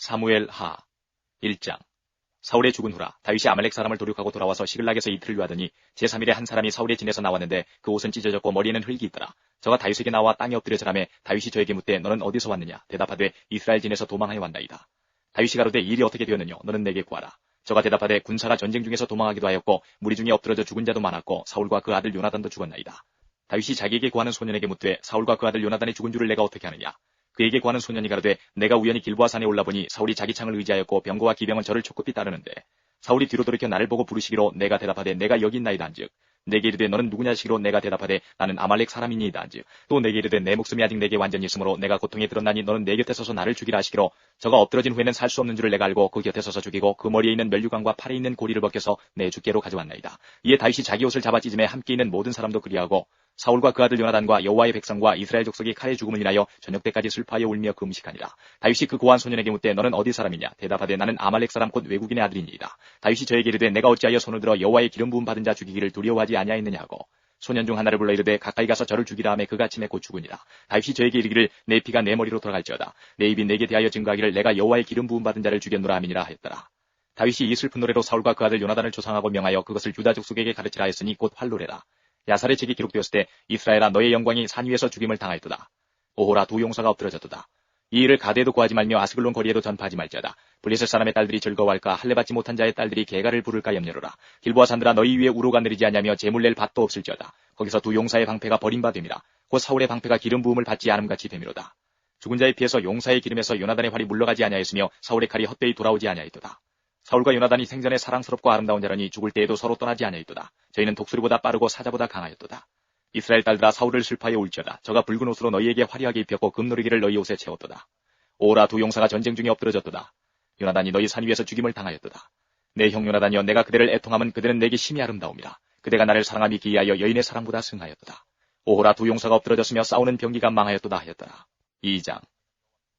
사무엘 하 1장. 사울의 죽은 후라 다윗이 아말렉 사람을 도륙하고 돌아와서 시글락에서 이틀을 유하더니 제3일에 한 사람이 사울의 진에서 나왔는데 그 옷은 찢어졌고 머리에는 흙이 있더라. 저가 다윗에게 나와 땅에 엎드려 절하매 다윗이 저에게 묻되 너는 어디서 왔느냐. 대답하되 이스라엘 진에서 도망하여 왔나이다. 다윗이 가로되 이 일이 어떻게 되었느냐. 너는 내게 구하라. 저가 대답하되 군사가 전쟁 중에서 도망하기도 하였고 무리 중에 엎드러져 죽은 자도 많았고 사울과 그 아들 요나단도 죽었나이다. 다윗이 자기에게 구하는 소년에게 묻되 사울과 그 아들 요나단이 죽은 줄을 내가 어떻게 하느냐. 그에게 구하는 소년이 가로되 내가 우연히 길보아 산에 올라보니 사울이 자기 창을 의지하였고 병거와 기병은 저를 촉급히 따르는데 사울이 뒤로 돌이켜 나를 보고 부르시기로 내가 대답하되 내가 여기 있나이다 한즉 내게 이르되 너는 누구냐 하시기로 내가 대답하되 나는 아말렉 사람이니이다 한즉 또 내게 이르되 내 목숨이 아직 내게 완전히 있으므로 내가 고통에 들었나니 너는 내 곁에 서서 나를 죽이라 하시기로 저가 엎드러진 후에는 살 수 없는 줄을 내가 알고 그 곁에 서서 죽이고 그 머리에 있는 멸류관과 팔에 있는 고리를 벗겨서 내 주께로 가져왔나이다. 이에 다윗이 자기 옷을 잡아 찢음에 함께 있는 모든 사람도 그리하고 사울과 그 아들 요나단과 여호와의 백성과 이스라엘 족속이 칼의 죽음을 인하여 저녁 때까지 슬퍼하여 울며 금식하니라. 다윗이 그 고한 소년에게 묻되 너는 어디 사람이냐. 대답하되 나는 아말렉 사람 곧 외국인의 아들이니이다. 다윗이 저에게 이르되 내가 어찌하여 손을 들어 여호와의 기름 부음 받은 자 죽이기를 두려워하지 아니하였느냐 하고 소년 중 하나를 불러 이르되 가까이 가서 저를 죽이라 하매 그가 침에 곧 죽으니라. 다윗이 저에게 이르기를 내 피가 내 머리로 돌아갈지어다. 내 입이 내게 대하여 증거하기를 내가 여호와의 기름 부음 받은 자를 죽였노라 함이니라 하였더라. 다윗이 이 슬픈 노래로 사울과 그 아들 요나단을 조상하고 명하여 그것을 유다 족속에게 가르치라 하였으니 곧 활노래라. 야살의 책이 기록되었을 때 이스라엘아 너의 영광이 산 위에서 죽임을 당하였도다. 오호라 두 용사가 엎드러졌도다. 이 일을 가데에도 구하지 말며 아스글론 거리에도 전파하지 말지어다. 블레셋 사람의 딸들이 즐거워할까 할례 받지 못한 자의 딸들이 개가를 부를까 염려로라. 길보아 산들아 너희 위에 우로가 내리지 아니하며 제물 낼 밭도 없을지어다. 거기서 두 용사의 방패가 버림받음이라. 곧 사울의 방패가 기름 부음을 받지 않음같이 됨이로다. 죽은 자의 피에서 용사의 기름에서 요나단의 활이 물러가지 아니하였으며 사울의 칼이 헛되이 돌아오지 아니하였도다. 사울과 요나단이 생전에 사랑스럽고 아름다운 자라니 죽을 때에도 서로 떠나지 아니하였도다. 저희는 독수리보다 빠르고 사자보다 강하였도다. 이스라엘 딸들아 사울을 슬퍼하여 울지어다. 저가 붉은 옷으로 너희에게 화려하게 입혔고 금노리기를 너희 옷에 채웠도다. 오라 두 용사가 전쟁 중에 엎드러졌도다. 요나단이 너희 산 위에서 죽임을 당하였도다. 내 형 요나단이여 내가 그대를 애통함은 그대는 내게 심히 아름다움이라. 그대가 나를 사랑함이 기이하여 여인의 사랑보다 승하였도다. 오호라 두 용사가 엎드러졌으며 싸우는 병기가 망하였도다 하였더라. 2장.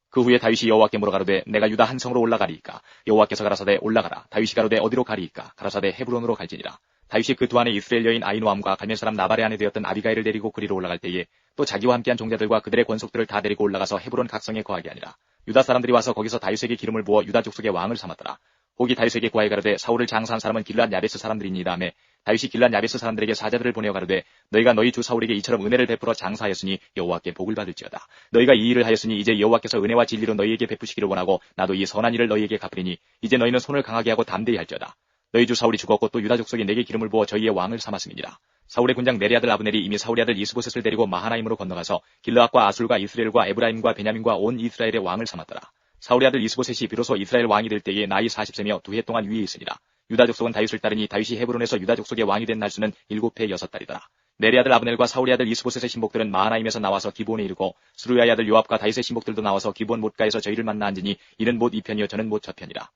그 후에 다윗이 여호와께 물어가로되 내가 유다 한 성으로 올라가리이까. 여호와께서 가라사대 올라가라. 다윗이 가로되 어디로 가리이까. 가라사대 헤브론으로 갈지니라. 다윗이 그 두 안에 이스라엘 여인 아히노암과 갈멜 사람 나발의 아내 되었던 아비가일을 데리고 그리로 올라갈 때에 또 자기와 함께한 종자들과 그들의 권속들을 다 데리고 올라가서 헤브론 각성에 거하게 하니라. 유다 사람들이 와서 거기서 다윗에게 기름을 부어 유다 족속의 왕을 삼았더라. 혹이 다윗에게 구하여 가로되 사울을 장사한 사람은 길랏 야베스 사람들이니이다 하매 다윗이 길랏 야베스 사람들에게 사자들을 보내어 가로되 너희가 너희 주 사울에게 이처럼 은혜를 베풀어 장사하였으니 여호와께 복을 받을지어다. 너희가 이 일을 하였으니 이제 여호와께서 은혜와 진리로 너희에게 베푸시기를 원하고 나도 이 선한 일을 너희에게 갚으리니 이제 너희는 손을 강하게 하고 담대히 할지어다. 너희 주 사울이 죽었고 또 유다 족속이 내게 기름을 부어 저희의 왕을 삼았음이니라. 사울의 군장 네리 아들 아브넬이 이미 사울의 아들 이스보셋을 데리고 마하나임으로 건너가서 길르앗과 아술과 이스라엘과 에브라임과 베냐민과 온 이스라엘의 왕을 삼았더라. 사울의 아들 이스보셋이 비로소 이스라엘 왕이 될 때에 나이 40세며 2해 동안 위에 있으니라. 유다 족속은 다윗을 따르니 다윗이 헤브론에서 유다 족속의 왕이 된 날수는 7해 6달이더라. 네리 아들 아브넬과 사울의 아들 이스보셋의 신복들은 마하나임에서 나와서 기브온에 이르고 스루야의 아들 요압과 다윗의 신복들도 나와서 기브온 못가에서 저희를 만나 앉으니 이는 못 이편이요 저는 못 저편이라.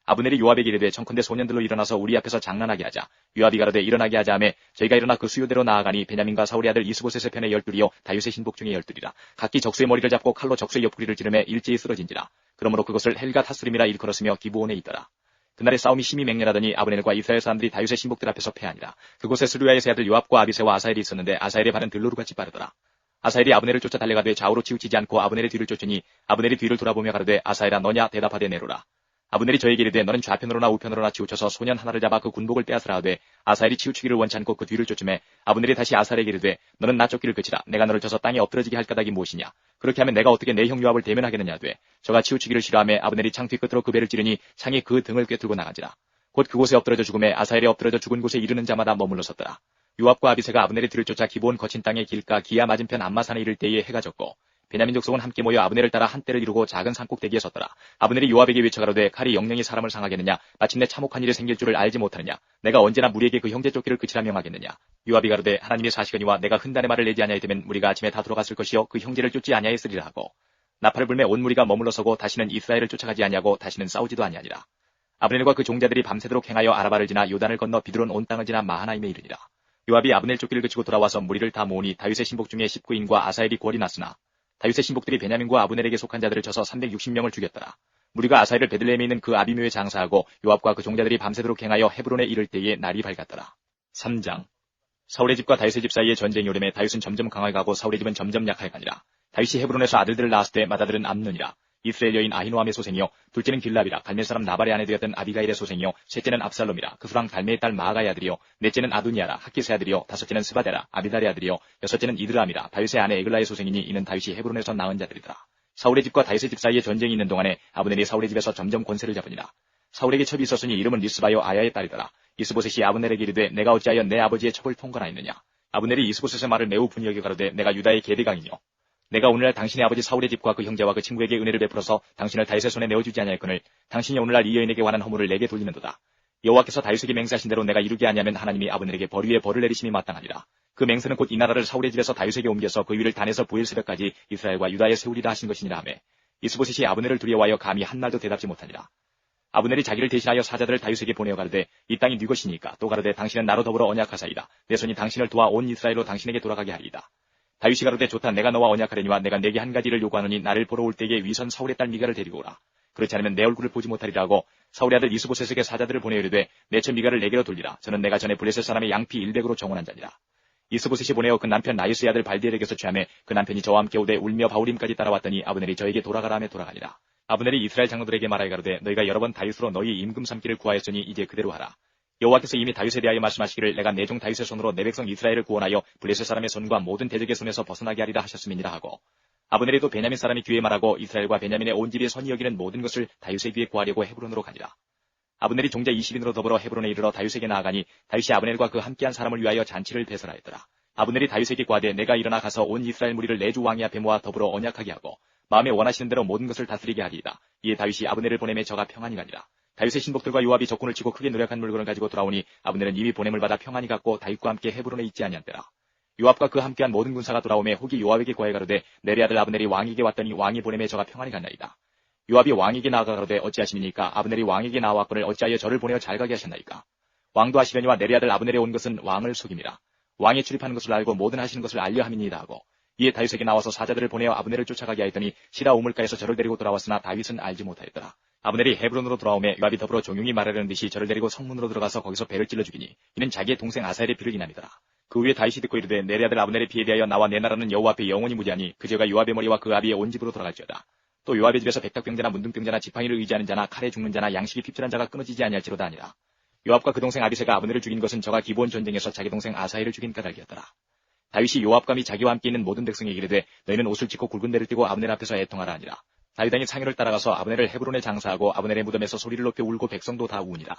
아브넬이 요압에게 이르되 청컨대 소년들로 일어나서 우리 앞에서 장난하게 하자. 요압이 가로되 일어나게 하자 하매 저희가 일어나 그 수요대로 나아가니 베냐민과 사울의 아들 이스보셋의 편에 12이요 다윗의 신복 중에 12이라. 각기 적수의 머리를 잡고 칼로 적수의 옆구리를 찌르매 일제히 쓰러진지라. 그러므로 그것을 헬갓 하스림이라 일컬었으며 기브온에 있더라. 그날의 싸움이 심히 맹렬하더니 아브넬과 이스라엘 사람들이 다윗의 신복들 앞에서 패하니라. 그곳에 스루야의 세 아들 요압과 아비새와 아사엘이 있었는데 아사엘의 발은 들로루같이 빠르더라. 아사엘이 아브넬을 쫓아 달려가되 좌우로 치우치지 않고 아브넬의 뒤를 쫓으니 아브넬이 뒤를 돌아보며 가로되 아사엘아 너냐 대답하되 내로라. 아브넬이 저에게 이르되 너는 좌편으로나 우편으로나 치우쳐서 소년 하나를 잡아 그 군복을 빼앗으라 하되 아사엘이 치우치기를 원치 않고 그 뒤를 쫓으매 아브넬이 다시 아사엘에게 이르되 너는 나 쫓기를 그치라. 내가 너를 쳐서 땅에 엎드러지게 할 까닭이 무엇이냐. 그렇게 하면 내가 어떻게 내 형 요압을 대면하겠느냐 하되 저가 치우치기를 싫어하며 아브넬이 창 뒤끝으로 그 배를 찌르니 창이 그 등을 꿰뚫고 나가지라. 곧 그곳에 엎드러져 죽음에 아사엘이 엎드러져 죽은 곳에 이르는 자마다 머물러 섰더라. 요압과 아비새가 아브넬의 뒤를 쫓아 기브온 거친 땅의 길가 기야 맞은편 암마산에 이를 때에 해가 졌고 베냐민 족속은 함께 모여 아브넬을 따라 한때를 이루고 작은 산꼭대기에 섰더라. 아브넬이 요압에게 외쳐가로되 칼이 영영이 사람을 상하겠느냐. 마침내 참혹한 일이 생길 줄을 알지 못하느냐. 내가 언제나 무리에게 그 형제 쫓기를 그치라 명하겠느냐. 요압이 가로되 하나님의 사시거니와 내가 흔단의 말을 내지 아니하였다면 무리가 아침에 다 돌아갔을 것이요 그 형제를 쫓지 아니하였으리라 하고 나팔을 불매 온 무리가 머물러 서고 다시는 이스라엘을 쫓아가지 아니하고 다시는 싸우지도 아니하니라. 아브넬과 그 종자들이 밤새도록 행하여 아라바를 지나 요단을 건너 비드론 온 땅을 지나 마하나임에 이르니라. 요압이 아브넬 쫓기를 그치고 돌아와서 무리를 다 모으니 다윗의 신복 중에 19인과 아사엘이 골이 났으나 다윗의 신복들이 베냐민과 아브넬에게 속한 자들을 쳐서 360명을 죽였더라. 무리가 아사엘을 베들레헴에 있는 그 아비묘에 장사하고 요압과 그 종자들이 밤새도록 행하여 헤브론에 이를 때에 날이 밝았더라. 3장. 사울의 집과 다윗의 집 사이에 전쟁이 오르매 다윗은 점점 강하게 가고 사울의 집은 점점 약하게 가니라. 다윗이 헤브론에서 아들들을 낳았을 때 맏아들은 암논이라. 이스라엘 여인 아히노함의 소생이요 둘째는 길랍이라 갈멜 사람 나발의 아내 되었던 아비가일의 소생이요 셋째는 압살롬이라 그 수랑 갈메의 딸 마아가의 아들이요 넷째는 아도니아라 학기스의 아들이요 다섯째는 스바데라 아비달의 아들이요 여섯째는 이드람이라 다윗의 아내 에글라의 소생이니 이는 다윗이 헤브론에서 낳은 자들이더라. 사울의 집과 다윗의 집 사이에 전쟁이 있는 동안에 아브넬이 사울의 집에서 점점 권세를 잡으니라. 사울에게 첩이 있었으니 이름은 리스바요 아야의 딸이더라. 이스보셋이 아브넬에게 이르되 내가 어찌하여 내 아버지의 첩을 통과하였느냐. 아브넬이 이스보셋의 말을 매우 분이 여겨 가로되 내가 유다의 계대강이뇨 내가 오늘날 당신의 아버지 사울의 집과 그 형제와 그 친구에게 은혜를 베풀어서 당신을 다윗의 손에 내어주지 아니하였거늘 당신이 오늘날 이 여인에게 관한 허물을 내게 돌리는도다. 여호와께서 다윗에게 맹세하신 대로 내가 이루게 아니하면 하나님이 아브넬에게 벌 위에 벌을 내리심이 마땅하니라. 그 맹세는 곧 이 나라를 사울의 집에서 다윗에게 옮겨서 그 위를 단에서 부엘세력까지 이스라엘과 유다에 세우리라 하신 것이니라 하매 이스보셋이 아브넬을 두려워하여 감히 한말도 대답지 못하니라. 아브넬이 자기를 대신하여 사자들을 다윗에게 보내어 가르되 이 땅이 네 것이니까 또 가르되 당신은 나로 더불어 언약하사이다. 내 손이 당신을 도와 온 이스라엘로 당신에게 돌아가게 하리이다. 다윗이 가로되 좋다. 내가 너와 언약하려니와 내가 내게 한 가지를 요구하노니 나를 보러 올 때에 위선 사울의 딸 미가를 데리고 오라. 그렇지 않으면 내 얼굴을 보지 못하리라 하고 사울의 아들 이스보셋에게 사자들을 보내어 이르되 내 처 미가를 내게로 돌리라. 저는 내가 전에 블레셋 사람의 양피 100으로 정원한 자니라. 이스보셋이 보내어 그 남편 나이스의 아들 발디엘에게서 취하매 그 남편이 저와 함께 오되 울며 바울임까지 따라왔더니 아브넬이 저에게 돌아가라 하며 돌아가니라. 아브넬이 이스라엘 장로들에게 말하여 가로되 너희가 여러 번 다윗으로 너희 임금 삼기를 구하였으니 이제 그대로 하라. 여호와께서 이미 다윗에 대하여 말씀하시기를 내가 내 종 다윗의 손으로 내 백성 이스라엘을 구원하여 블레셋 사람의 손과 모든 대적의 손에서 벗어나게 하리라 하셨음이니라 하고 아브넬이 또 베냐민 사람이 귀에 말하고 이스라엘과 베냐민의 온 집이 선이 여기는 모든 것을 다윗의 귀에 구하려고 헤브론으로 가니라. 아브넬이 종자 20인으로 더불어 헤브론에 이르러 다윗에게 나아가니 다윗이 아브넬과 그 함께한 사람을 위하여 잔치를 배설하였더라. 아브넬이 다윗에게 구하되 내가 일어나 가서 온 이스라엘 무리를 내 주 왕이 앞에 모아 더불어 언약하게 하고 마음에 원하시는 대로 모든 것을 다스리게 하리이다. 이에 다윗이 아브넬을 보내매 저가 평안히 가니라. 다윗의 신복들과 요압이 적군을 치고 크게 노력한 물건을 가지고 돌아오니 아브넬은 이미 보냄을 받아 평안히 갔고 다윗과 함께 헤브론에 있지 아니한대라. 요압과 그 함께한 모든 군사가 돌아오매 혹이 요압에게 구하여 가로되 내리 아들 아브넬이 왕에게 왔더니 왕이 보냄에 저가 평안히 갔나이다. 요압이 왕에게 나아가 가로되 어찌하심이니까 아브넬이 왕에게 나아왔거늘 어찌하여 저를 보내어 잘 가게 하셨나이까. 왕도 하시려니와 내리 아들 아브넬에 온 것은 왕을 속임이라. 왕이 출입하는 것을 알고 모든 하시는 것을 알려 함이니이다 하고 이에 다윗에게 나와서 사자들을 보내어 아브넬을 쫓아가게 하였더니 시라 우물가에서 저를 데리고 돌아왔으나 다윗은 알지 못하였더라. 아브넬이 헤브론으로 돌아오매 요압이 더불어 종용이 말하려는 듯이 저를 데리고 성문으로 들어가서 거기서 배를 찔러 죽이니 이는 자기의 동생 아사엘의 피를 인함이더라. 그 후에 다윗이 듣고 이르되 내리 아들 아브넬의 피에 대하여 나와 내 나라는 여호와 앞에 영원히 무지하니 그 죄가 요압의 머리와 그 아비의 온 집으로 돌아갈지어다. 또 요압의 집에서 백탁병자나 문둥병자나 지팡이를 의지하는 자나 칼에 죽는 자나 양식이 핍절한 자가 끊어지지 아니할지로다 아니라. 요압과 그 동생 아비새가 아브넬을 죽인 것은 저가 기브온 전쟁에서 자기 동생 아사엘을 죽인 까닭이었더라. 다윗이 요압과 및 자기와 함께 있는 모든 백성에게 이르되 너희는 옷을 찢고 굵은 대를 띠고 아브넬 앞에서 애통하라 아니라. 다윗왕이 상유를 따라가서 아브넬을 헤브론에 장사하고 아브넬의 무덤에서 소리를 높여 울고 백성도 다 우니라.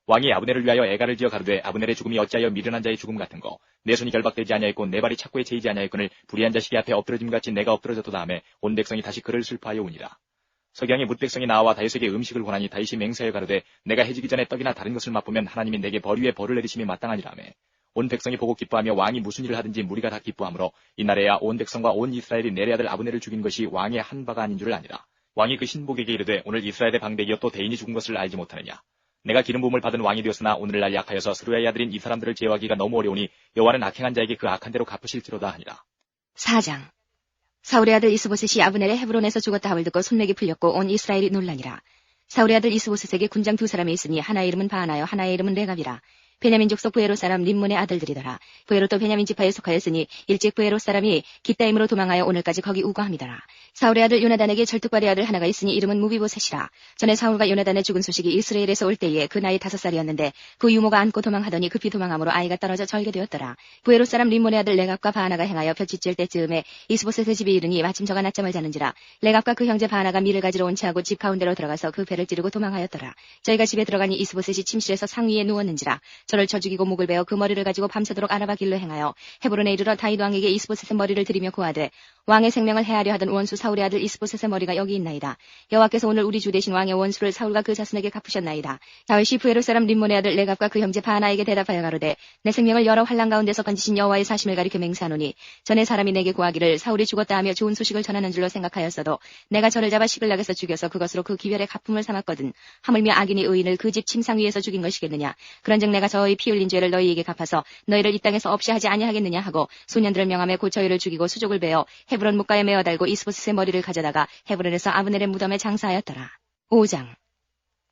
왕이 아브넬을 위하여 애가를 지어 가로되 아브넬의 죽음이 어찌하여 미련한 자의 죽음 같은고 내 손이 결박되지 아니하였고 내 발이 착고에 채이지 아니하였거늘 불의한 자식이 앞에 엎드러짐같이 내가 엎드러졌도다 하매 온 백성이 다시 그를 슬퍼하여 우니라. 석양의 뭇백성이 나와 다윗에게 음식을 권하니 다윗이 맹세하여 가로되 내가 해지기 전에 떡이나 다른 것을 맛보면 하나님이 내게 벌 위에 벌을 내리심이 마땅하니라 하매 온 백성이 보고 기뻐하며 왕이 무슨 일을 하든지 무리가 다 기뻐하므로 이날에야 온 백성과 온 이스라엘이 내리 아들 아브넬을 죽인 것이 왕의 한 바가 아닌 줄을 아니라. 왕이 그 신복에게 이르되 오늘 이스라엘의 방백이여 또 대인이 죽은 것을 알지 못하느냐. 내가 기름 부음을 받은 왕이 되었으나 오늘날 약하여서 스루야의 아들인 이 사람들을 제어하기가 너무 어려우니 여호와는 악행한 자에게 그 악한 대로 갚으실지로다 하니라. 4장. 사울의 아들 이스보셋이 아브넬의 헤브론에서 죽었다 함을 듣고 손맥이 풀렸고 온 이스라엘이 놀라니라. 사울의 아들 이스보셋에게 군장 두 사람이 있으니 하나의 이름은 바하나요 하나의 이름은 레갑이라. 베냐민 족속 부에롯 사람 림문의 아들들이더라. 부에롯도 베냐민 지파에 속하였으니 일찍 부에롯 사람이 깃다임으로 도망하여 오늘까지 거기 우거함이더라. 사울의 아들 요나단에게 절뚝발의 아들 하나가 있으니 이름은 무비보셋이라. 전에 사울과 요나단의 죽은 소식이 이스라엘에서 올 때에 그 나이 5살이었는데 그 유모가 안고 도망하더니 급히 도망함으로 아이가 떨어져 절게 되었더라. 부에롯 사람 림문의 아들 레갑과 바하나가 행하여 볕이 찔 때쯤에 이스보셋의 집에 이르니 마침 저가 낮잠을 자는지라. 레갑과 그 형제 바하나가 밀을 가지러 온 채하고 집 가운데로 들어가서 그 배를 찌르고 도망하였더라. 저희가 집에 들어가니 이스보셋이 침실에서 상위에 누웠는지라. 저를 쳐 죽이고 목을 베어 그 머리를 가지고 밤새도록 아라바 길로 행하여 헤브론에 이르러 다윗 왕에게 이스보셋의 머리를 들이며 고하되 왕의 생명을 해하려 하던 원수 사울의 아들 이스보셋의 머리가 여기 있나이다. 여호와께서 오늘 우리 주 대신 왕의 원수를 사울과 그 자손에게 갚으셨나이다. 다윗이 부에롯 사람 림몬의 아들 레갑과 그 형제 바하나에게 대답하여 가로되 내 생명을 여러 환난 가운데서 건지신 여호와의 사심을 가리켜 맹세하노니 전에 사람이 내게 구하기를 사울이 죽었다 하며 좋은 소식을 전하는 줄로 생각하였어도 내가 저를 잡아 시글락에서 죽여서 그것으로 그 기별의 갚음을 삼았거든. 하물며 악인이 의인을 그 집 침상 위에서 죽인 것이겠느냐. 그런즉 내가 저의 피 흘린 죄를 너희에게 갚아서 너희를 이 땅에서 없이 하지 아니하겠느냐 하고 소년들을 명함에 곧 저희를 죽이고 수족을 베어 헤브론 뭇가에 메어 달고 이스보셋의 머리를 가져다가 헤브론에서 아브넬의 무덤에 장사하였더라. 5장.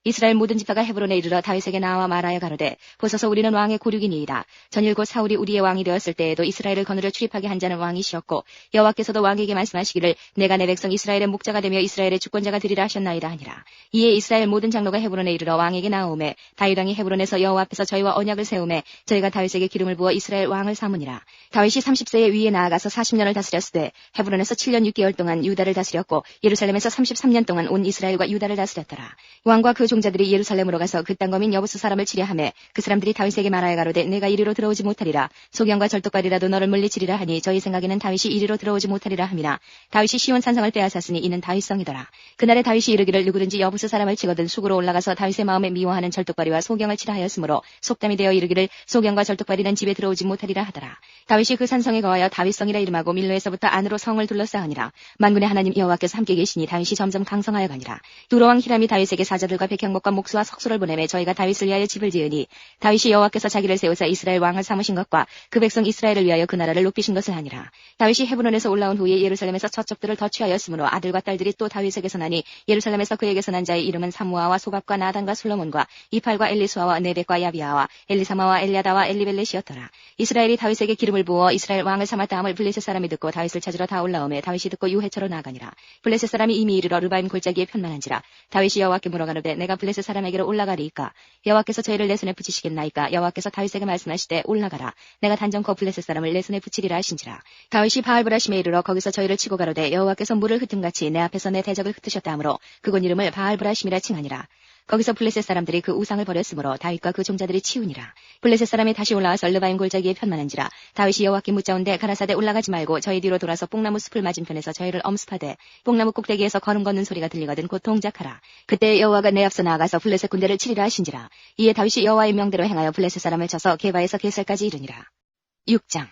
이스라엘 모든 지파가 헤브론에 이르러 다윗에게 나와 말하여 가로되 보소서 우리는 왕의 고륙이니이다. 전일 곧 사울이 우리의 왕이 되었을 때에도 이스라엘을 거느려 출입하게 한 자는 왕이시었고 여호와께서도 왕에게 말씀하시기를 내가 내 백성 이스라엘의 목자가 되며 이스라엘의 주권자가 되리라 하셨나이다 하니라. 이에 이스라엘 모든 장로가 헤브론에 이르러 왕에게 나오매 다윗 왕이 헤브론에서 여호와 앞에서 저희와 언약을 세우매 저희가 다윗에게 기름을 부어 이스라엘 왕을 삼으니라. 다윗이 30세에 위에 나아가서 40년을 다스렸으되 헤브론에서 7년 6개월 동안 유다를 다스렸고 예루살렘에서 33년 동안 온 이스라엘과 유다를 다스렸더라. 왕과 그 종자들이 예루살렘으로 가서 그 땅거민 여부수 사람을 치려하매 그 사람들이 다윗에게 말하여 가로되 내가 이리로 들어오지 못하리라. 소경과 절뚝발이라도 너를 물리치리라 하니 저희 생각에는 다윗이 이리로 들어오지 못하리라 함이나 다윗이 시온 산성을 빼앗았으니 이는 다윗성이더라. 그날에 다윗이 이르기를 누구든지 여부수 사람을 치거든 수구로 올라가서 다윗의 마음에 미워하는 절뚝발이와 소경을 치라 하였으므로 속담이 되어 이르기를 소경과 절뚝발이는 집에 들어오지 못하리라 하더라. 다윗이 그 산성에 거하여 다윗성이라 이름하고 밀로에서부터 안으로 성을 둘러싸으니라. 만군의 하나님 여호와께서 함께 계시니 다윗이 점점 강성하여 가니라. 두로왕 히람이 다윗에게 사자들과 백향목과 목수와 석수를 보내매 저희가 다윗을 위하여 집을 지으니 다윗이 여호와께서 자기를 세우사 이스라엘 왕을 삼으신 것과 그 백성 이스라엘을 위하여 그 나라를 높이신 것을 하니라. 다윗이 헤브론에서 올라온 후에 예루살렘에서 저쪽들을 더 취하였으므로 아들과 딸들이 또 다윗에게서 나니 예루살렘에서 그에게서 난 자의 이름은 사무아와 소갑과 나단과 솔로몬과 이팔과 엘리수아와 네벡과 야비아와 엘리사마와 엘리아다와 엘리벨렛이었더라. 이스라엘이 다윗에게 기름을 부어 이스라엘 왕을 삼았다함을 블레셋 사람이 듣고 다윗을 찾으러 다 올라오매 다윗이 듣고 유해처로 나아가니라. 블레셋 사람이 이미 이르러 르바임 골짜기에 편만한지라. 다윗이 여호와께 물어가로되 내가 블레셋 사람에게로 올라가리이까 여호와께서 저희를 내 손에 붙이시겠나이까. 여호와께서 다윗에게 말씀하시되 올라가라. 내가 단정코 블레셋 사람을 내 손에 붙이리라 하신지라. 다윗이 바알브라심에 이르러 거기서 저희를 치고 가로되 여호와께서 물을 흩음같이 내 앞에서 내 대적을 흩으셨다 하므로 그곳 이름을 바알브라심이라 칭하니라. 거기서 블레셋 사람들이 그 우상을 버렸으므로 다윗과 그 종자들이 치우니라. 블레셋 사람이 다시 올라와서 르바임 골짜기에 편만한지라. 다윗이 여호와께 묻자온데 가라사대 올라가지 말고 저희 뒤로 돌아서 뽕나무 숲을 맞은편에서 저희를 엄습하되 뽕나무 꼭대기에서 걸음 걷는 소리가 들리거든 곧 동작하라. 그때 여호와가 내 앞서 나아가서 블레셋 군대를 치리라 하신지라. 이에 다윗이 여호와의 명대로 행하여 블레셋 사람을 쳐서 게바에서 게살까지 이르니라. 6장.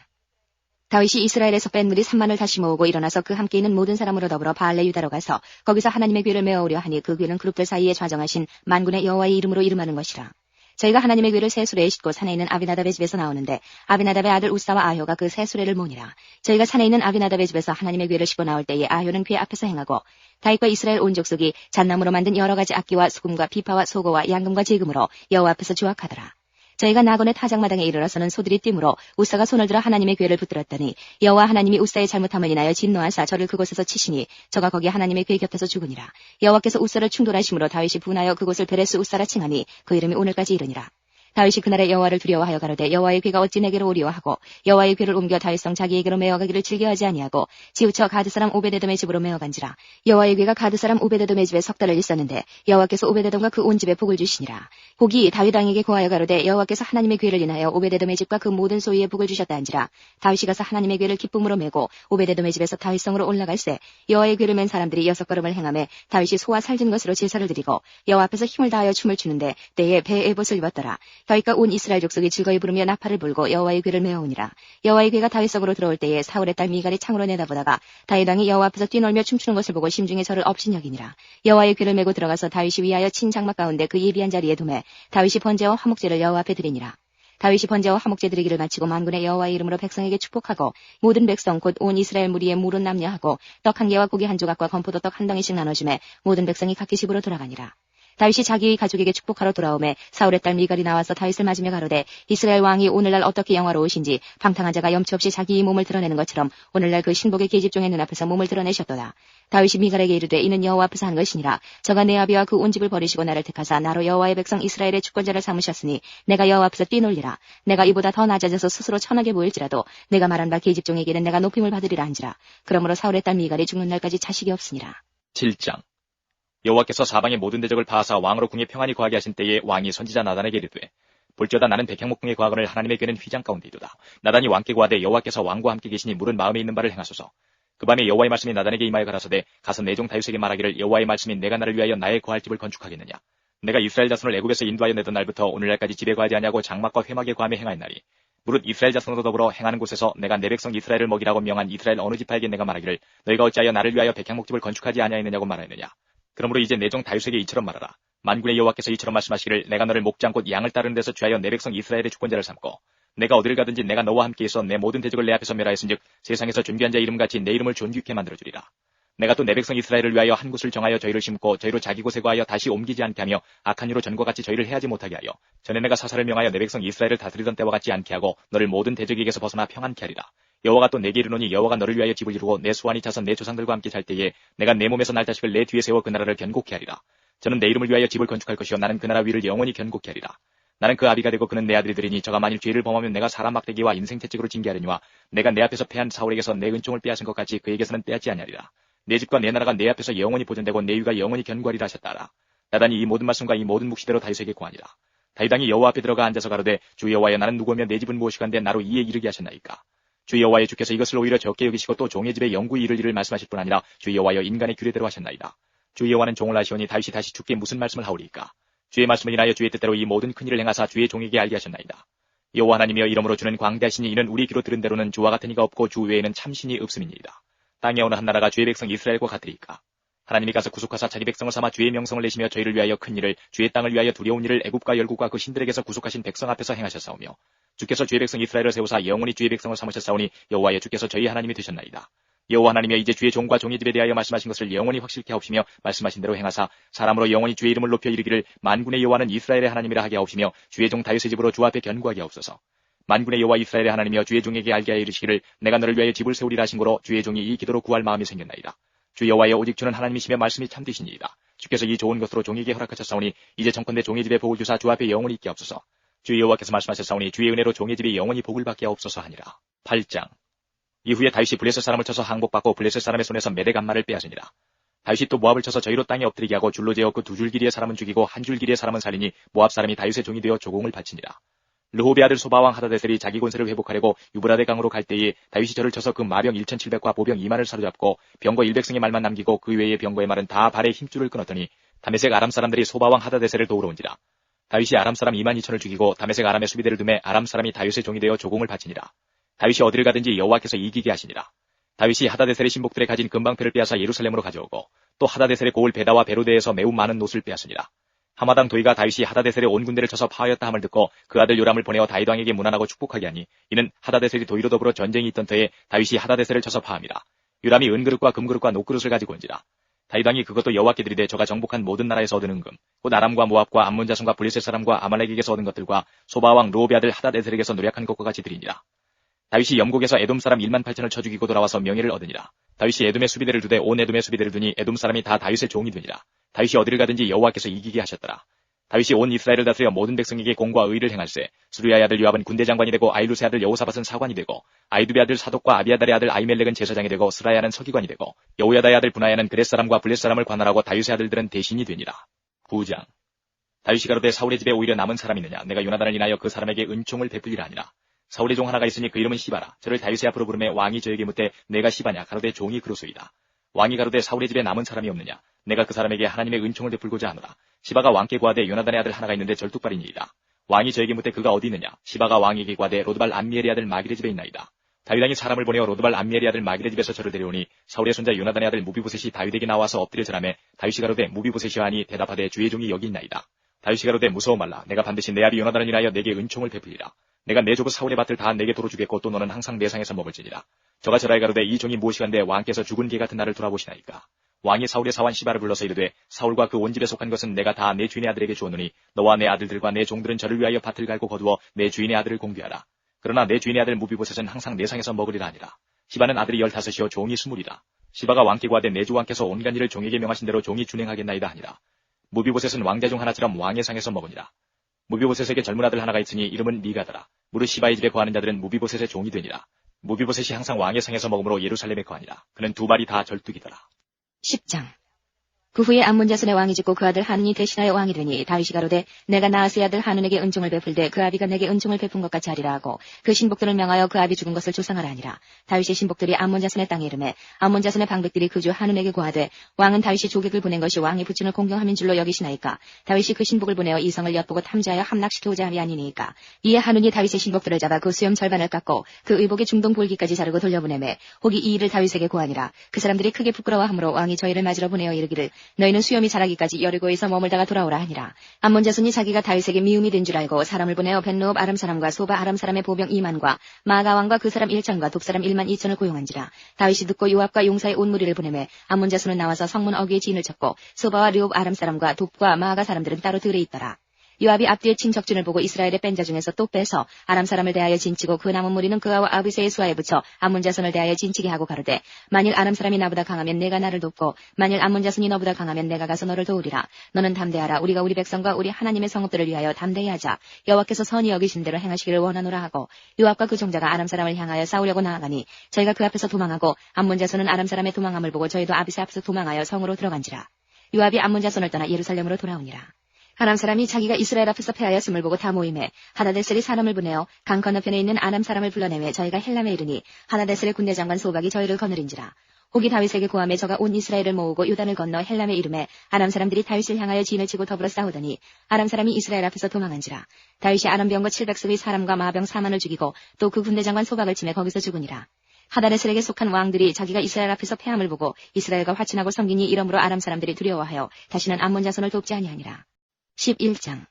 다윗이 이스라엘에서 뺀 무리 3만을 다시 모으고 일어나서 그 함께 있는 모든 사람으로 더불어 바알레 유다로 가서 거기서 하나님의 궤를 메어오려 하니 그 궤는 그룹들 사이에 좌정하신 만군의 여호와의 이름으로 이름하는 것이라. 저희가 하나님의 궤를 새 수레에 싣고 산에 있는 아비나답의 집에서 나오는데 아비나답의 아들 우사와 아효가 그 새 수레를 모니라. 저희가 산에 있는 아비나답의 집에서 하나님의 궤를 싣고 나올 때에 아효는 궤 앞에서 행하고 다윗과 이스라엘 온 족속이 잣나무로 만든 여러 가지 악기와 수금과 비파와 소고와 양금과 제금으로 여호와 앞에서 주악하더라. 저희가 나곤의 타작마당에 이르러서는 소들이 뛰므로 우사가 손을 들어 하나님의 궤를 붙들었더니 여호와 하나님이 우사의 잘못함을 인하여 진노하사 저를 그곳에서 치시니 저가 거기 하나님의 궤 곁에서 죽으니라. 여호와께서 우사를 충돌하심으로 다윗이 분하여 그곳을 베레스 우사라 칭하니 그 이름이 오늘까지 이르니라. 다윗이 그날에 여호와를 두려워하여 가로되 여호와의 궤가 어찌 내게로 오리오 하고 여호와의 궤를 옮겨 다윗성 자기에게로 메어가기를 즐겨하지 아니하고 지우쳐 가드 사람 오베데돔의 집으로 메어간지라. 여호와의 궤가 가드 사람 오베데돔의 집에 석 달을 있었는데 여호와께서 오베데돔과 그 온 집에 복을 주시니라. 복이 다윗 왕에게 고하여 가로되 여호와께서 하나님의 궤를 인하여 오베데돔의 집과 그 모든 소유에 복을 주셨다 한지라. 다윗이 가서 하나님의 궤를 기쁨으로 메고 오베데돔의 집에서 다윗성으로 올라갈새 여호와의 궤를 맨 사람들이 6걸음을 행하며 다윗이 소와 살진 것으로 제사를 드리고 여호와 앞에서 힘을 다하여 춤을 추는데 때에 배에 에봇을 입었더라. 다윗과 온 이스라엘 족속이 즐거이 부르며 나팔을 불고 여호와의 궤를 메어오니라. 여호와의 궤가 다윗성으로 들어올 때에 사울의 딸 미갈이 창으로 내다보다가 다윗 왕이 여호와 앞에서 뛰놀며 춤추는 것을 보고 심중에 저를 업신여기니라. 여호와의 궤를 메고 들어가서 다윗이 위하여 친 장막 가운데 그 예비한 자리에 두매 다윗이 번제와 화목제를 여호와 앞에 드리니라. 다윗이 번제와 화목제 드리기를 마치고 만군의 여호와의 이름으로 백성에게 축복하고 모든 백성 곧 온 이스라엘 무리에 물은 남녀하고 떡 한 개와 고기 한 조각과 건포도 떡 한 덩이씩 나눠주매 모든 백성이 각기 집으로 돌아가니라. 다윗이 자기의 가족에게 축복하러 돌아오매 사울의 딸 미갈이 나와서 다윗을 맞으며 가로되 이스라엘 왕이 오늘날 어떻게 영화로우신지 방탕한 자가 염치 없이 자기의 몸을 드러내는 것처럼 오늘날 그 신복의 계집종의 눈앞에서 몸을 드러내셨도다. 다윗이 미갈에게 이르되 이는 여호와 앞에서 한 것이니라. 저가 내 아비와 그 온 집을 버리시고 나를 택하사 나로 여호와의 백성 이스라엘의 주권자를 삼으셨으니 내가 여호와 앞에서 뛰놀리라. 내가 이보다 더 낮아져서 스스로 천하게 보일지라도 내가 말한 바 계집종에게는 내가 높임을 받으리라 한지라. 그러므로 사울의 딸 미갈이 죽는 날까지 자식이 없으니라. 7장. 여호와께서 사방의 모든 대적을 파하사 왕으로 궁에 평안히 거하게 하신 때에 왕이 선지자 나단에게 이르되 볼지어다 나는 백향목 궁에 거하거늘 하나님의 궤는 휘장 가운데 이도다. 나단이 왕께 고하되 여호와께서 왕과 함께 계시니 물은 마음에 있는 바를 행하소서. 그 밤에 여호와의 말씀이 나단에게 임하여 가라사대 가서 내 종 다윗에게 말하기를 여호와의 말씀이 내가 나를 위하여 나의 거할 집을 건축하겠느냐. 내가 이스라엘 자손을 애굽에서 인도하여 내던 날부터 오늘날까지 집에 거하지 아니하고 장막과 회막에 거하며 행하였나니 무릇 이스라엘 자손으로 더불어 행하는 곳에서 내가 내 백성 이스라엘을 먹이라고 명한 이스라엘 어느 지파에게 내가 말하기를 너희가 어찌하여 나를 위하여 백향목집을 건축하지 아니하였느냐고 말하였느냐. 그러므로 이제 내 종 다윗에게 이처럼 말하라. 만군의 여호와께서 이처럼 말씀하시기를 내가 너를 목장 곧 양을 따르는 데서 취하여 내 백성 이스라엘의 주권자를 삼고 내가 어디를 가든지 내가 너와 함께 있어 내 모든 대적을 내 앞에서 멸하였은즉 세상에서 존귀한 자 이름같이 내 이름을 존귀케 만들어주리라. 내가 또 내 백성 이스라엘을 위하여 한 곳을 정하여 저희를 심고 저희로 자기 곳에 거하여 다시 옮기지 않게 하며 악한 이로 전과 같이 저희를 해하지 못하게 하여 전에 내가 사사를 명하여 내 백성 이스라엘을 다스리던 때와 같지 않게 하고 너를 모든 대적에게서 벗어나 평안케 하리라. 여호와가 또 내게 이르노니 여호와가 너를 위하여 집을 이루고 내 수완이 차서 내 조상들과 함께 잘 때에 내가 내 몸에서 날 자식을 내 뒤에 세워 그 나라를 견고케 하리라. 저는 내 이름을 위하여 집을 건축할 것이요 나는 그 나라 위를 영원히 견고케 하리라. 나는 그 아비가 되고 그는 내 아들이 되리니 저가 만일 죄를 범하면 내가 사람 막대기와 인생 채찍으로 징계하려니와 내가 내 앞에서 패한 사울에게서 내 은총을 빼앗은 것 같이 그에게서는 빼앗지 아니하리라. 내 집과 내 나라가 내 앞에서 영원히 보존되고 내 위가 영원히 견고하리라 하셨다라. 나단이 이 모든 말씀과 이 모든 묵시대로 다윗에게 고하니라. 다윗 왕이 여호와 앞에 들어가 앉아서 가로되 주 여호와여 나는 누구며 내 집은 무엇이간데 나로 이에 이르게 하셨나이까. 주 여호와여 주께서 이것을 오히려 적게 여기시고 또 종의 집에 영구히 이를 일을 말씀하실 뿐 아니라 주 여호와여 인간의 규례대로 하셨나이다. 주 여호와는 종을 아시오니 다윗이 다시 주께 무슨 말씀을 하오리이까. 주의 말씀을 인하여 주의 뜻대로 이 모든 큰 일을 행하사 주의 종에게 알게 하셨나이다. 여호와 하나님이여 이러므로 주는 광대하시니 이는 우리 귀로 들은 대로는 주와 같은 이가 없고 주 외에는 참신이 없음이니이다. 땅에 어느 한 나라가 주의 백성 이스라엘과 같으리이까. 하나님이 가서 구속하사 자기 백성을 삼아 주의 명성을 내시며 저희를 위하여 큰 일을 주의 땅을 위하여 두려운 일을 애굽과 열국과 그 신들에게서 구속하신 백성 앞에서 행하셨사오며 주께서 주의 백성 이스라엘을 세우사 영원히 주의 백성을 삼으셨사오니 여호와여 주께서 저희 하나님이 되셨나이다. 여호와 하나님이여 이제 주의 종과 종의 집에 대하여 말씀하신 것을 영원히 확실케 하옵시며 말씀하신 대로 행하사 사람으로 영원히 주의 이름을 높여 이르기를 만군의 여호와는 이스라엘의 하나님이라 하게 하옵시며 주의 종 다윗의 집으로 주 앞에 견고하게 하옵소서. 만군의 여호와 이스라엘의 하나님이여 주의 종에게 알게 하여 이르시기를 내가 너를 위하여 집을 세우리라 하신 고로 주의 종이 이 기도로 구할 마음이 생겼나이다. 주 여호와여 오직 주는 하나님이시며 말씀이 참되시니이다. 주께서 이 좋은 것으로 종에게 허락하셨사오니 이제 정컨대 종의 집에 복을 주사 주 앞에 영원히 있게 하옵소서. 주 여호와께서 말씀하셨사오니 주의 은혜로 종의 집이 영원히 복을 받게 하옵소서 하니라. 8장. 이후에 다윗이 블레셋 사람을 쳐서 항복받고 블레셋 사람의 손에서 메대 간마를 빼앗으니라. 다윗이 또 모압을 쳐서 저희로 땅에 엎드리게 하고 줄로 재어 그 두 줄 길이의 사람은 죽이고 한 줄 길이의 사람은 살리니 모압 사람이 다윗의 종이 되어 조공을 바치니라. 르호베 아들 소바왕 하다데셀이 자기 권세를 회복하려고 유브라데 강으로 갈 때에 다윗이 저를 쳐서 그 마병 1,700과 보병 2만을 사로잡고 병거 100승의 말만 남기고 그 외의 병거의 말은 다 발에 힘줄을 끊었더니 다메섹 아람 사람들이 소바왕 하다데셀을 도우러 온지라. 다윗이 아람 사람 2만 2천을 죽이고 다메섹 아람의 수비대를 두매 아람 사람이 다윗의 종이 되어 조공을 바치니라. 다윗이 어디를 가든지 여호와께서 이기게 하시니라. 다윗이 하다데셀의 신복들의 가진 금방패를 빼앗아 예루살렘으로 가져오고 또 하다데셀의 고을 베다와 베로데에서 매우 많은 노을 빼앗으니라. 하마당 도이가 다윗이 하다데셀의 온 군대를 쳐서 파하였다 함을 듣고 그 아들 요람을 보내어 다윗 왕에게 문안하고 축복하게 하니 이는 하다데셀이 도이로 더불어 전쟁이 있던 터에 다윗이 하다데셀을 쳐서 파함이라. 요람이 은그릇과 금그릇과 녹그릇을 가지고 온지라. 다윗 왕이 그것도 여호와께 드리되 저가 정복한 모든 나라에서 얻은 은금 곧 아람과 모압과 암몬 자손과 블레셋 사람과 아말렉에게서 얻은 것들과 소바왕 르호베 아들 하다데셀에게서 노력한 것과 같이 드리니라. 다윗이 영국에서 에돔 사람 1만 8천을 쳐 죽이고 돌아와서 명예를 얻으니라. 다윗이 에돔의 수비대를 두되 온 에돔의 수비대를 두니 에돔 사람이 다 다윗의 종이 되니라. 다윗이 어디를 가든지 여호와께서 이기게 하셨더라. 다윗이 온 이스라엘을 다스려 모든 백성에게 공과 의를 행할세. 수르야의 아들 요압은 군대 장관이 되고 아이루스의 아들 여호사밧은 사관이 되고 아이두베 아들 사독과 아비아달의 아들 아이멜렉은 제사장이 되고 스라야는 서기관이 되고 여호야다의 아들 분하야는 그렛 사람과 블렛 사람을 관할하고 다윗의 아들들은 대신이 되니라. 9장. 다윗이 가로되 사울의 집에 오히려 남은 사람이 있느냐. 내가 요나단을 인하여 그 사람에게 은총을 베풀리라 하니라. 사울의 종 하나가 있으니 그 이름은 시바라. 저를 다윗의 앞으로 부르매 왕이 저에게 묻되 내가 시바냐. 가로되 종이 그로소이다. 왕이 가로되 사울의 집에 남은 사람이 없느냐. 내가 그 사람에게 하나님의 은총을 베풀고자 하노라. 시바가 왕께 구하되 요나단의 아들 하나가 있는데 절뚝발이니이다. 왕이 저에게 묻되 그가 어디 있느냐. 시바가 왕에게 구하되 로드발 암미엘의 아들 마길의 집에 있나이다. 다윗 왕이 사람을 보내어 로드발 암미엘의 아들 마길의 집에서 저를 데려오니 사울의 손자 요나단의 아들 무비보셋이 다윗에게 나와서 엎드려 절하매 다윗이 가로되 무비보셋이여 하니 대답하되 주의 종이 여기 있나이다. 다윗이 가로되 무서워 말라. 내가 반드시 내 아비 요나단을 인하여 내게 은총을 베풀리라. 내가 내 조부 사울의 밭을 다 내게 도로 주겠고 또 너는 항상 내 상에서 먹을지니라. 저가 저라에 가로되 이 종이 무엇이간데 왕께서 죽은 개 같은 나를 돌아보시나이까. 왕이 사울의 사환 시바를 불러서 이르되 사울과 그 온 집에 속한 것은 내가 다 내 주인의 아들에게 주었노니 너와 내 아들들과 내 종들은 저를 위하여 밭을 갈고 거두어 내 주인의 아들을 공개하라. 그러나 내 주인의 아들 무비보셋은 항상 내 상에서 먹으리라 하니라. 시바는 아들이 15이요 종이 20이라. 시바가 왕께 구하되 내 주 왕께서 온갖 일을 종에게 명하신 대로 종이 준행하겠나이다 하니라. 무비보셋은 왕자 중 하나처럼 왕의 상에서 먹으니라. 무비보셋에게 젊은 아들 하나가 있으니 이름은 미가더라. 무릇 시바의 집에 거하는 자들은 무비보셋의 종이 되니라. 무비보셋이 항상 왕의 상에서 먹으므로 예루살렘에 거하니라. 그는 두 발이 다 절뚝이더라. 10장. 그 후에 암몬 자손의 왕이 죽고 그 아들 하눈이 대신하여 왕이 되니 다윗이 가로되 내가 나하스의 아들 하눈에게 은총을 베풀되 그 아비가 내게 은총을 베푼 것 같이 하리라 하고 그 신복들을 명하여 그 아비 죽은 것을 조상하라 하니라. 다윗의 신복들이 암몬 자손의 땅에 이르매 암몬 자손의 방백들이 그 주 하눈에게 고하되 왕은 다윗이 조객을 보낸 것이 왕의 부친을 공경함인 줄로 여기시나이까. 다윗이 그 신복을 보내어 이성을 엿보고 탐지하여 함락시켜오자 함이 아니니까. 이에 하눈이 다윗의 신복들을 잡아 그 수염 절반을 깎고 그 의복의 중동 볼기까지 자르고 돌려보내매 혹이 이 일을 다윗에게 고하니라. 그 사람들이 크게 부끄러워하므로 왕이 저희를 맞으러 보내어 이르기를 너희는 수염이 자라기까지 여리고에서 머물다가 돌아오라 하니라. 암몬 자손이 자기가 다윗에게 미움이 된 줄 알고 사람을 보내어 벤노업 아람 사람과 소바 아람 사람의 보병 2만과 마아가 왕과 그 사람 1천과 독사람 1만 2천을 고용한지라. 다윗이 듣고 요압과 용사의 온 무리를 보내매 암몬 자손은 나와서 성문 어귀에 진을 쳤고 소바와 르옵 아람 사람과 독과 마아가 사람들은 따로 들에 있더라. 요압이 앞뒤에 친 적진을 보고 이스라엘의 뺀 자 중에서 또 빼서 아람 사람을 대하여 진치고 그 남은 무리는 그와 아비새의 수하에 붙여 암몬 자손을 대하여 진치게 하고 가로되 만일 아람 사람이 나보다 강하면 내가 나를 돕고 만일 암몬 자손이 너보다 강하면 내가 가서 너를 도우리라. 너는 담대하라. 우리가 우리 백성과 우리 하나님의 성읍들을 위하여 담대히 하자. 여호와께서 선히 여기신 대로 행하시기를 원하노라 하고 요압과 그 종자가 아람 사람을 향하여 싸우려고 나아가니 저희가 그 앞에서 도망하고 암몬 자손은 아람 사람의 도망함을 보고 저희도 아비새 앞에서 도망하여 성으로 들어간지라. 요압이 암몬 자손을 떠나 예루살렘으로 돌아오니라. 아람 사람이 자기가 이스라엘 앞에서 패하였음을 보고 다 모임에 하다데셀이 사람을 보내어 강 건너편에 있는 아람 사람을 불러내매 저희가 헬람에 이르니 하다데셀의 군대 장관 소박이 저희를 거느린지라. 혹이 다윗에게 구함에 저가 온 이스라엘을 모으고 요단을 건너 헬람에 이르매 아람 사람들이 다윗을 향하여 진을 치고 더불어 싸우더니 아람 사람이 이스라엘 앞에서 도망한지라. 다윗이 아람 병거 700석의 사람과 마병 4만을 죽이고 또 그 군대 장관 소박을 치매 거기서 죽으니라. 하다데셀에게 속한 왕들이 자기가 이스라엘 앞에서 패함을 보고 이스라엘과 화친하고 섬기니 이러므로 아람 사람들이 두려워하여 다시는 암몬 자손을 돕지 아니하니라. 11장.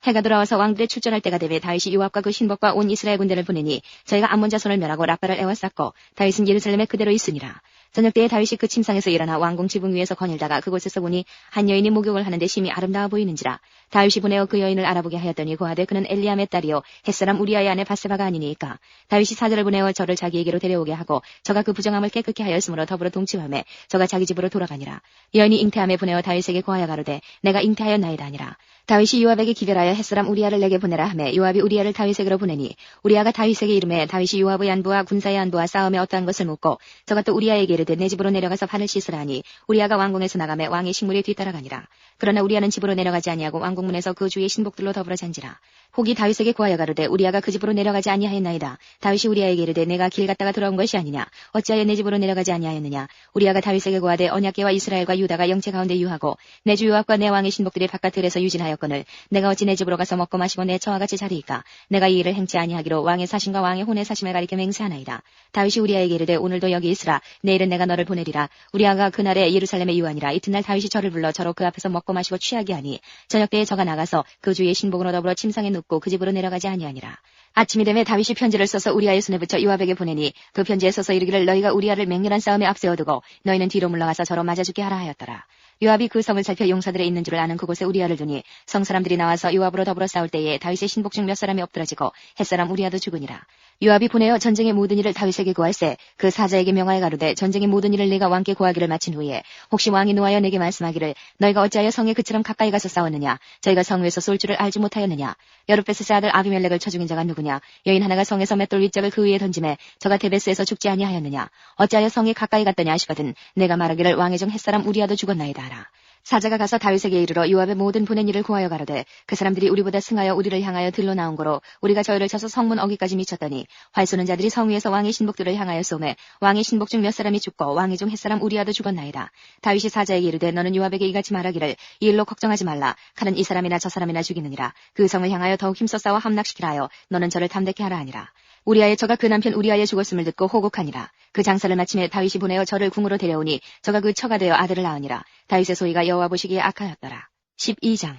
해가 돌아와서 왕들의 출전할 때가 되매 다윗이 요압과 그 신복과 온 이스라엘 군대를 보내니 저희가 암몬 자손을 멸하고 라빠를 에워쌌고 다윗은 예루살렘에 그대로 있으니라. 저녁 때에 다윗이 그 침상에서 일어나 왕궁 지붕 위에서 거닐다가 그곳에서 보니 한 여인이 목욕을 하는데 심히 아름다워 보이는지라. 다윗이 보내어 그 여인을 알아보게 하였더니 고하되 그는 엘리암의 딸이요 햇사람 우리아의 아내 바세바가 아니니까. 다윗이 사자를 보내어 저를 자기에게로 데려오게 하고 저가 그 부정함을 깨끗게 하였으므로 더불어 동침하매 저가 자기 집으로 돌아가니라. 여인이 잉태함에 보내어 다윗에게 고하여 가로되 내가 잉태하였나이다 하니라. 다윗이 요압에게 기별하여 햇사람 우리아를 내게 보내라 하매 요압이 우리아를 다윗에게로 보내니 우리아가 다윗에게 이르매 다윗이 요압의 안부와 군사의 안부와 싸움에 어떠한 것을 묻고 저가 또 우리아에게 이르되 내 집으로 내려가서 발을 씻으라 하니 우리아가 왕궁에서 나가매 왕의 식물에 뒤따라가니라. 그러나 우리아는 집으로 내려가지 아니하고 왕궁문에서 그 주의 신복들로 더불어 잔지라. 혹이 다윗에게 고하여 가로되 우리아가 그 집으로 내려가지 아니하였나이다. 다윗이 우리아에게 이르되 내가 길 갔다가 돌아온 것이 아니냐. 어찌하여 내 집으로 내려가지 아니하였느냐. 우리아가 다윗에게 고하되 언약궤와 이스라엘과 유다가 영체 가운데 유하고 내 주 요압과 내 왕의 신복들이 바깥들에서 유진하였거늘 내가 어찌 내 집으로 가서 먹고 마시고 내 처와 같이 자리이까. 내가 이 일을 행치 아니하기로 왕의 사심과 왕의 혼의 사심을 가리켜 맹세하나이다. 다윗이 우리아에게 이르되 오늘도 여기 있으라. 내일은 내가 너를 보내리라. 우리아가 그날에 예루살렘에 유하니라. 이튿날 다윗이 저를 불러 저로 그 앞에서 먹고 마시고 취하게 하니 저녁 때에 저가 나가서 그 주의 신복으로 더불어 침상에 눕고 그 집으로 내려가지 아니하니라. 아침이 되매 다윗이 편지를 써서 우리아의 손에 붙여 요압에게 보내니 그 편지에 써서 이르기를 너희가 우리아를 맹렬한 싸움에 앞세워두고 너희는 뒤로 물러가서 저로 맞아 죽게 하라 하였더라. 요압이 그 성을 살펴 용사들의 있는 줄을 아는 그곳에 우리아를 두니 성 사람들이 나와서 요압으로 더불어 싸울 때에 다윗의 신복 중 몇 사람이 엎드러지고 햇사람 우리아도 죽으니라. 요압이 보내어 전쟁의 모든 일을 다윗에게 고할세 그 사자에게 명하여 가로되 전쟁의 모든 일을 내가 왕께 고하기를 마친 후에 혹시 왕이 노하여 내게 말씀하기를 너희가 어찌하여 성에 그처럼 가까이 가서 싸웠느냐. 저희가 성 위에서 쏠 줄을 알지 못하였느냐. 여룻베셋의 아들 아비멜렉을 쳐 죽인 자가 누구냐. 여인 하나가 성에서 맷돌 윗짝을 그 위에 던지매 저가 데베스에서 죽지 아니하였느냐. 어찌하여 성에 가까이 갔더냐 하시거든 내가 말하기를 왕의 종 햇사람 우리아도 죽었나이다 하라. 사자가 가서 다윗에게 이르러 요압의 모든 보낸 일을 고하여 가로되 그 사람들이 우리보다 승하여 우리를 향하여 들로 나온 거로 우리가 저희를 쳐서 성문 어귀까지 미쳤더니 활 쏘는 자들이 성 위에서 왕의 신복들을 향하여 쏘매 왕의 신복 중 몇 사람이 죽고 왕의 종 햇사람 우리아도 죽었나이다. 다윗이 사자에게 이르되 너는 요압에게 이같이 말하기를 이 일로 걱정하지 말라. 칼은 이 사람이나 저 사람이나 죽이느니라. 그 성을 향하여 더욱 힘써 싸워 함락시키라 하여 너는 저를 담대케 하라 하니라. 우리아의 저가 그 남편 우리아의 죽었음을 듣고 호곡하니라. 그 장사를 마침에 다윗이 보내어 저를 궁으로 데려오니 저가 그 처가 되어 아들을 낳으니라. 다윗의 소위가 여호와 보시기에 악하였더라. 12장.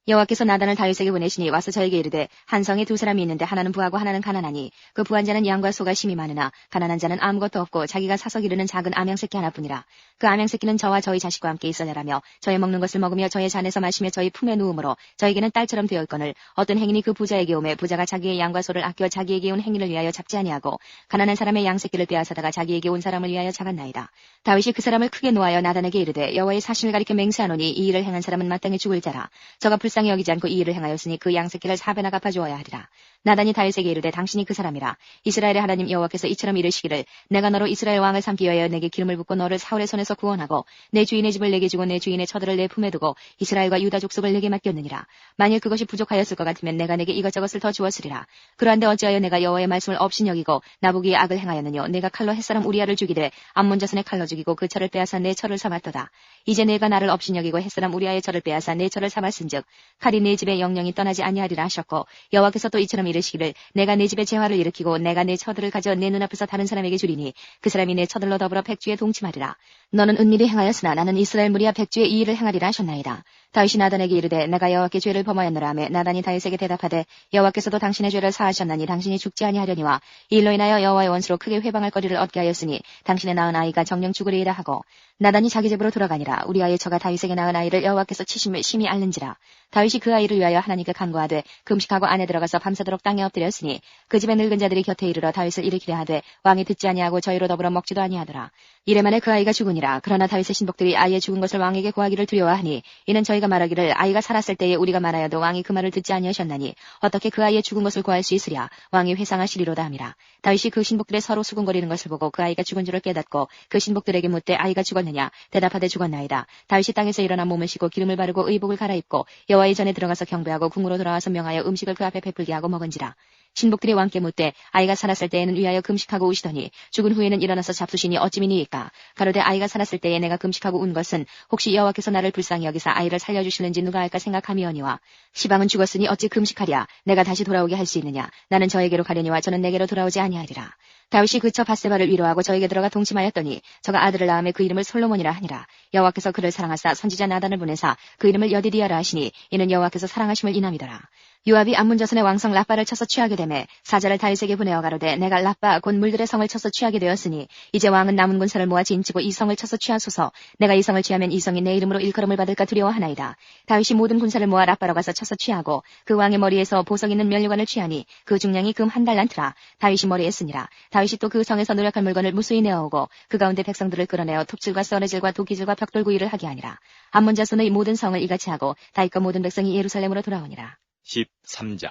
여호와께서 나단을 다윗에게 보내시니 와서 저에게 이르되 한 성에 두 사람이 있는데 하나는 부하고 하나는 가난하니 그 부한 자는 양과 소가 심히 많으나 가난한 자는 아무것도 없고 자기가 사서 기르는 작은 암양새끼 하나뿐이라. 그 암양새끼는 저와 저희 자식과 함께 있어야라며 저의 먹는 것을 먹으며 저의 잔에서 마시며 저희 품에 누움으로 저에게는 딸처럼 되었거늘 어떤 행인이 그 부자에게 오매 부자가 자기의 양과 소를 아껴 자기에게 온 행인을 위하여 잡지 아니하고 가난한 사람의 양새끼를 빼앗아다가 자기에게 온 사람을 위하여 잡았나이다. 다윗이 그 사람을 크게 놓아여 나단에게 이르되 여호와의 사심을 가리켜 맹세하노니 이 일을 행한 사람은 마땅히 죽을 자라. 저가 불쌍히 여기지 않고 이 일을 행하였으니 그 양새끼를 4배나 갚아주어야 하리라. 나단이 다윗에게 이르되 당신이 그 사람이라. 이스라엘의 하나님 여호와께서 이처럼 이르시기를 내가 너로 이스라엘 왕을 삼기 위하여 내게 기름을 붓고 너를 사울의 손에서 구원하고 내 주인의 집을 내게 주고 내 주인의 처들을 내 품에 두고 이스라엘과 유다 족속을 내게 맡겼느니라. 만일 그것이 부족하였을 것 같으면 내가 내게 이것저것을 더 주었으리라. 그러한데 어찌하여 내가 여호와의 말씀을 업신여기고 나보기에 악을 행하였느뇨. 내가 칼로 햇사람 우리아를 죽이되 암몬 자손의 칼로 죽이고 그 처를 빼앗아 내 처를 삼았도다. 이제 내가 나를 업신여기고 햇사람 우리아의 저를 빼앗아 내 저를 삼았은즉 칼이 내 집에 영영이 떠나지 아니하리라 하셨고 여호와께서 또 이처럼 이르시기를 내가 내 집에 재화를 일으키고 내가 내 처들을 가져 내 눈앞에서 다른 사람에게 주리니 그 사람이 내 처들로 더불어 백주에 동침하리라. 너는 은밀히 행하였으나 나는 이스라엘 무리와 백주에 이 일을 행하리라 하셨나이다. 다윗이 나단에게 이르되 내가 여호와께 죄를 범하였노라 하매 나단이 다윗에게 대답하되 여호와께서도 당신의 죄를 사하셨나니 당신이 죽지 아니하려니와 이 일로 인하여 여호와의 원수로 크게 회방할 거리를 얻게 하였으니 당신의 낳은 아이가 정령 죽으리이다 하고 나단이 자기 집으로 돌아가니라. 우리아의 처가 다윗에게 낳은 아이를 여호와께서 치심을 심히 앓는지라. 다윗이 그 아이를 위하여 하나님께 간구하되 금식하고 안에 들어가서 밤새도록 땅에 엎드렸으니 그 집에 늙은 자들이 곁에 이르러 다윗을 일으키려 하되 왕이 듣지 아니하고 저희로 더불어 먹지도 아니하더라. 이래 만에 그 아이가 죽으니라. 그러나 다윗의 신복들이 아이의 죽은 것을 왕에게 고하기를 두려워하니 이는 저희가 말하기를 아이가 살았을 때에 우리가 말하여도 왕이 그 말을 듣지 아니하셨나니 어떻게 그 아이의 죽은 것을 고할 수 있으랴. 왕이 회상하시리로다 함이라. 다윗이 그 신복들의 서로 수군거리는 것을 보고 그 아이가 죽은 줄을 깨닫고 그 신복들에게 묻되 아이가 죽었느냐. 대답하되 죽었나이다. 다윗이 땅에서 일어나 몸을 씻고 기름을 바르고 의복을 갈아입고 여호와의 전에 들어가서 경배하고 궁으로 돌아와서 명하여 음식을 그 앞에 베풀게 하고 먹은지라. 신복들이 왕께 묻되 아이가 살았을 때에는 위하여 금식하고 우시더니 죽은 후에는 일어나서 잡수시니 어찌미니이까. 가로되 아이가 살았을 때에 내가 금식하고 운 것은 혹시 여호와께서 나를 불쌍히 여기사 아이를 살려주실는지 누가 알까 생각함이오니와 시방은 죽었으니 어찌 금식하랴. 내가 다시 돌아오게 할 수 있느냐. 나는 저에게로 가려니와 저는 내게로 돌아오지 아니하리라. 다윗이 그처 밧세바를 위로하고 저에게 들어가 동침하였더니 저가 아들을 낳음에 그 이름을 솔로몬이라 하니라. 여호와께서 그를 사랑하사 선지자 나단을 보내사 그 이름을 여디디아라 하시니 이는 여호와께서 사랑하심을 인함이더라. 요압이 암문자손의 왕성 라빠를 쳐서 취하게 되매 사자를 다윗에게 보내어 가로되 내가 라빠 곧 물들의 성을 쳐서 취하게 되었으니 이제 왕은 남은 군사를 모아 진치고 이 성을 쳐서 취하소서. 내가 이 성을 취하면 이 성이 내 이름으로 일컬음을 받을까 두려워하나이다. 다윗이 모든 군사를 모아 라빠로 가서 쳐서 취하고 그 왕의 머리에서 보석 있는 면류관을 취하니 그 중량이 금 1달란트라. 다윗이 머리에 쓰니라. 다윗이 또 그 성에서 노력할 물건을 무수히 내어오고 그 가운데 백성들을 끌어내어 톱질과 썰어질과 도끼질과 벽돌구이를 하게 하니라. 암몬자손의 모든 성을 이같이 하고 다윗과 모든 백성이 예루살렘으로 돌아오니라. 13장.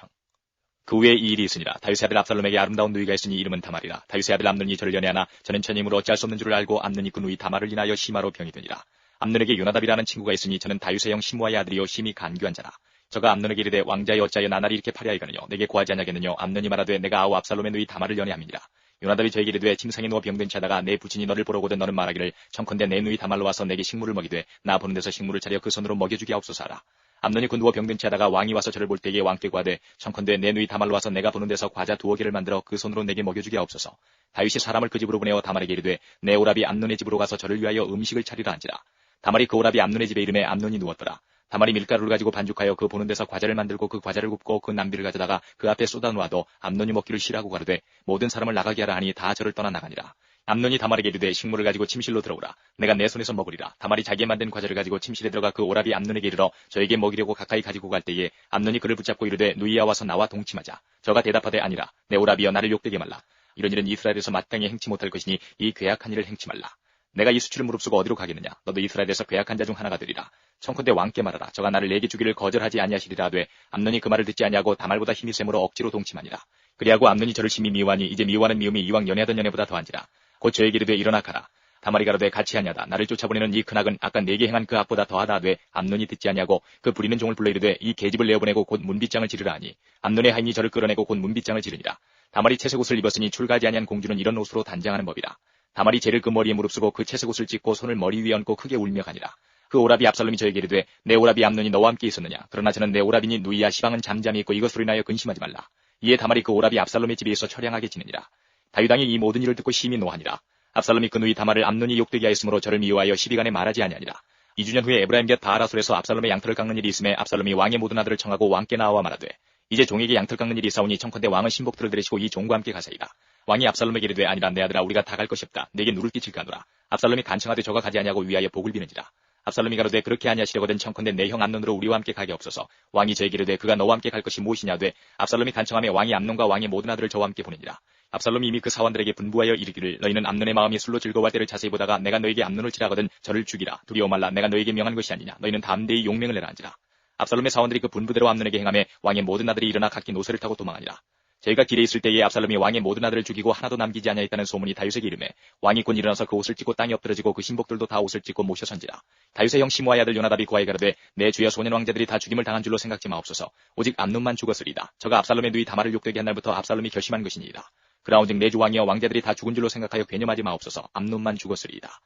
그 후에 이 일이 있으니라. 다윗의 아들 압살롬에게 아름다운 누이가 있으니 이름은 다말이라. 다윗의 아들 암논이 저를 연애하나 저는 천임으로 어찌할 수 없는 줄을 알고 암논이 그 누이 다말을 인하여 심화로 병이 되니라. 암논에게 요나답이라는 친구가 있으니 저는 다윗의 형 시므아의 아들이요 심히 간교한 자라. 저가 암논에게 이르되 왕자여 어찌하여 나날이 이렇게 파리하이거느냐. 내게 고하지 아니하겠느냐. 암논이 말하되 내가 아우 압살롬의 누이 다말을 연애함이니라. 요나답이 저에게 이르되 침상에 누워 병든 채 하다가 내 부친이 너를 보러 오거든 너는 말하기를 청컨대 내 누이 다말로 와서 내게 식물을 먹이되 나 보는 데서 식물을 차려 그 손으로 먹여주게 하옵소서 하라. 암논이 그 누워 병든 채 하다가 왕이 와서 저를 볼 때에 왕께 구하되 청컨대 내 누이 다말로 와서 내가 보는 데서 과자 2개를 만들어 그 손으로 내게 먹여주게 하옵소서. 다윗이 사람을 그 집으로 보내어 다말에게 이르되 내 오라비 암논의 집으로 가서 저를 위하여 음식을 차리라 한지라. 다말이 그 오라비 암논의 집에 이름에 암논이 누웠더라. 다말이 밀가루를 가지고 반죽하여 그 보는 데서 과자를 만들고 그 과자를 굽고 그 남비를 가져다가 그 앞에 쏟아 놓아도 암논이 먹기를 싫어하고 가로되 모든 사람을 나가게 하라 하니 다 저를 떠나 나가니라. 암논이 다말에게 이르되 식물을 가지고 침실로 들어오라. 내가 내 손에서 먹으리라. 다말이 자기의 만든 과자를 가지고 침실에 들어가 그 오라비 암논에게 이르러 저에게 먹이려고 가까이 가지고 갈 때에 암논이 그를 붙잡고 이르되 누이야 와서 나와 동침하자. 저가 대답하되 아니라. 내 오라비여 나를 욕되게 말라. 이런 일은 이스라엘에서 마땅히 행치 못할 것이니 이 괴악한 일을 행치 말라. 내가 이 수치를 무릅쓰고 어디로 가겠느냐. 너도 이스라엘에서 괴악한 자 중 하나가 되리라. 청컨대 왕께 말하라. 저가 나를 내게 주기를 거절하지 아니하시리라 하되 암논이 그 말을 듣지 아니하고 다말보다 힘이 세므로 억지로 동침하니라. 그리하고 암논이 저를 심히 미워하니 이제 미워하는 미움이 이왕 연애하던 연애보다 더한지라. 곧 저에게 이르되 일어나 가라. 다말이 가로되 같이 하냐다. 나를 쫓아보내는 이 큰악은 아까 내게 행한 그 악보다 더하다 하되 암논이 듣지 아니하고 그 부리는 종을 불러 이르되 이 계집을 내어보내고 곧 문빗장을 지르라 하니 암논의 하인이 저를 끌어내고 곧 문빗장을 지르니라. 다말이 채색 옷을 입었으니 출가하지 아니한 공주는 이런 옷으로 단장하는 법이라. 다말이 재를 그 머리에 무릅쓰고 그 채색 옷을 찢고 손을 머리 위에 얹고 크게 울며 가니라. 그 오라비 압살롬이 저에게 이르되 내 오라비 암논이 너와 함께 있었느냐. 그러나 저는 내 오라비니 누이야 시방은 잠잠히 있고 이것으로 인하여 근심하지 말라. 이에 다말이 그 오라비 압살롬의 집에 있어 처량하게 지내니라. 다윗 왕이 이 모든 일을 듣고 심히 노하니라. 압살롬이 그 누이 다말을 암논이 욕되게 하였으므로 저를 미워하여 시비간에 말하지 아니하니라. 2주년 후에 에브라임 곁 바알하솔에서 압살롬의 양털을 깎는 일이 있음에 압살롬이 왕의 모든 아들을 청하고 왕께 나와 말하되 이제 종에게 양털 깎는 일이 있사오니 청컨대 왕은 신복들을 데리시고 이 종과 함께 가사이다. 왕이 압살롬에게 이르되 아니라 내 아들아 우리가 다 갈 것이 없다. 내게 누를 끼칠까 하노라. 압살롬이 간청하되 저가 가지 아니하고 위하여 복을 비는지라. 압살롬이 가로되 그렇게 아니하시려거든 청컨대 내 형 암논으로 우리와 함께 가게 없소서. 왕이 저에게 이르되 그가 너와 함께 갈 것이 무엇이냐 하되 압살롬이 간청하며 왕이 암논과 왕의 모든 아들을 저와 함께 보내니라. 압살롬이 이미 그 사원들에게 분부하여 이르기를 너희는 암논의 마음이 술로 즐거워할 때를 자세히 보다가 내가 너에게 암논을 치라거든 저를 죽이라. 두려워 말라. 내가 너에게 명한 것이 아니냐. 너희는 담대히 용맹을 내라 한지라. 압살롬의 사원들이 그 분부대로 암논에게 행하며 왕의 모든 아들이 일어나 각기 노새를 타고 도망하니라. 저희가 길에 있을 때에 압살롬이 왕의 모든 아들을 죽이고 하나도 남기지 아니하였다는 소문이 다윗에게 이르매 왕이 곧 일어나서 그 옷을 찢고 땅에 엎드러지고 그 신복들도 다 옷을 찢고 모셔선지라. 다윗의 형 시므아의 아들 요나답이 그와에 가로되 내 주여 소년 왕자들이 다 죽임을 당한 줄로 생각지 마옵소서. 오직 암논만 죽었으리이다. 저가 압살롬의 누이 다말을 욕되게 한 날부터 압살롬이 결심한 것이니이다. 그라온즉 내 주 왕이여 왕자들이 다 죽은 줄로 생각하여 괴념하지 마옵소서. 암논만 죽었으리이다.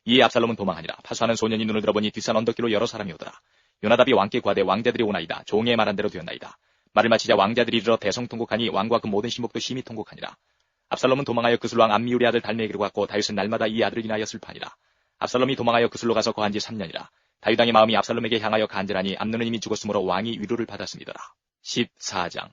이에 압살롬은 도망하니라. 파수하는 소년이 눈을 들어보니 뒷산 언덕길로 여러 사람이 오더라. 요나답이 왕께 구하되 왕자들이 오나이다. 종의 말한 대로 되었나이다. 말을 마치자 왕자들이 이르러 대성통곡하니 왕과 그 모든 신복도 심히 통곡하니라. 압살롬은 도망하여 그술왕 암미울의 아들 달메기로 갔고 다윗은 날마다 이 아들을 인하여 슬퍼하니라. 압살롬이 도망하여 그술로 가서 거한 지 3년이라. 다윗 왕의 마음이 압살롬에게 향하여 간절하니 암논은 이미 죽었으므로 왕이 위로를 받았음이더라. 14장.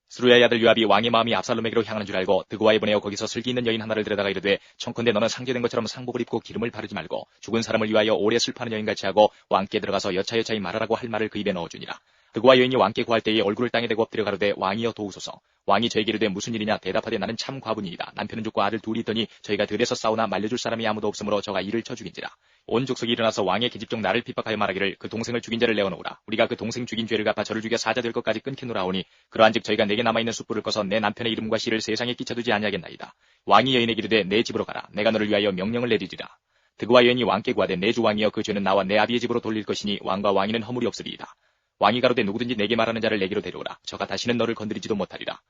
스루야의 아들 요압이 왕의 마음이 압살롬에게로 향하는 줄 알고 드고아에 보내어 거기서 슬기 있는 여인 하나를 데려다가 이르되 청컨대 너는 상제된 것처럼 상복을 입고 기름을 바르지 말고 죽은 사람을 위하여 오래 슬퍼하는 여인같이 하고 왕께 들어가서 여차여차히 말하라고 할 말을 그 입에 넣어주니라. 드고아 여인이 왕께 구할 때에 얼굴을 땅에 대고 엎드려 가로되 왕이여 도우소서. 왕이 저에게 이르되 무슨 일이냐 대답하되 나는 참 과부니이다. 남편은 죽고 아들 둘이 있더니 저희가 들에서 싸우나 말려줄 사람이 아무도 없으므로 저가 이를 쳐 죽인지라. 온 족속이 일어나서 왕의 계집종 나를 핍박하여 말하기를 그 동생을 죽인 자를 내어놓으라. 우리가 그 동생 죽인 죄를 갚아 저를 죽여 사자 될 것까지 끊기노라 하오니 그러한즉 저희가 내게 남아있는 숯불을 꺼서 내 남편의 이름과 씨를 세상에 끼쳐두지 아니하겠나이다. 왕이 여인에게 이르되 내 집으로 가라. 내가 너를 위하여 명령을 내리리라. 드고아 여인이 왕께 구하되 내 주 왕이여 그 죄는 나와 내 아비의 집으로 돌릴 것이니 왕과 왕위는 허물이 없으리이다. 왕이 가로되 누구든지 내게 말하는 자를 내게로 데려오라. 저가 다시는 너를 건드리지도 못하리라.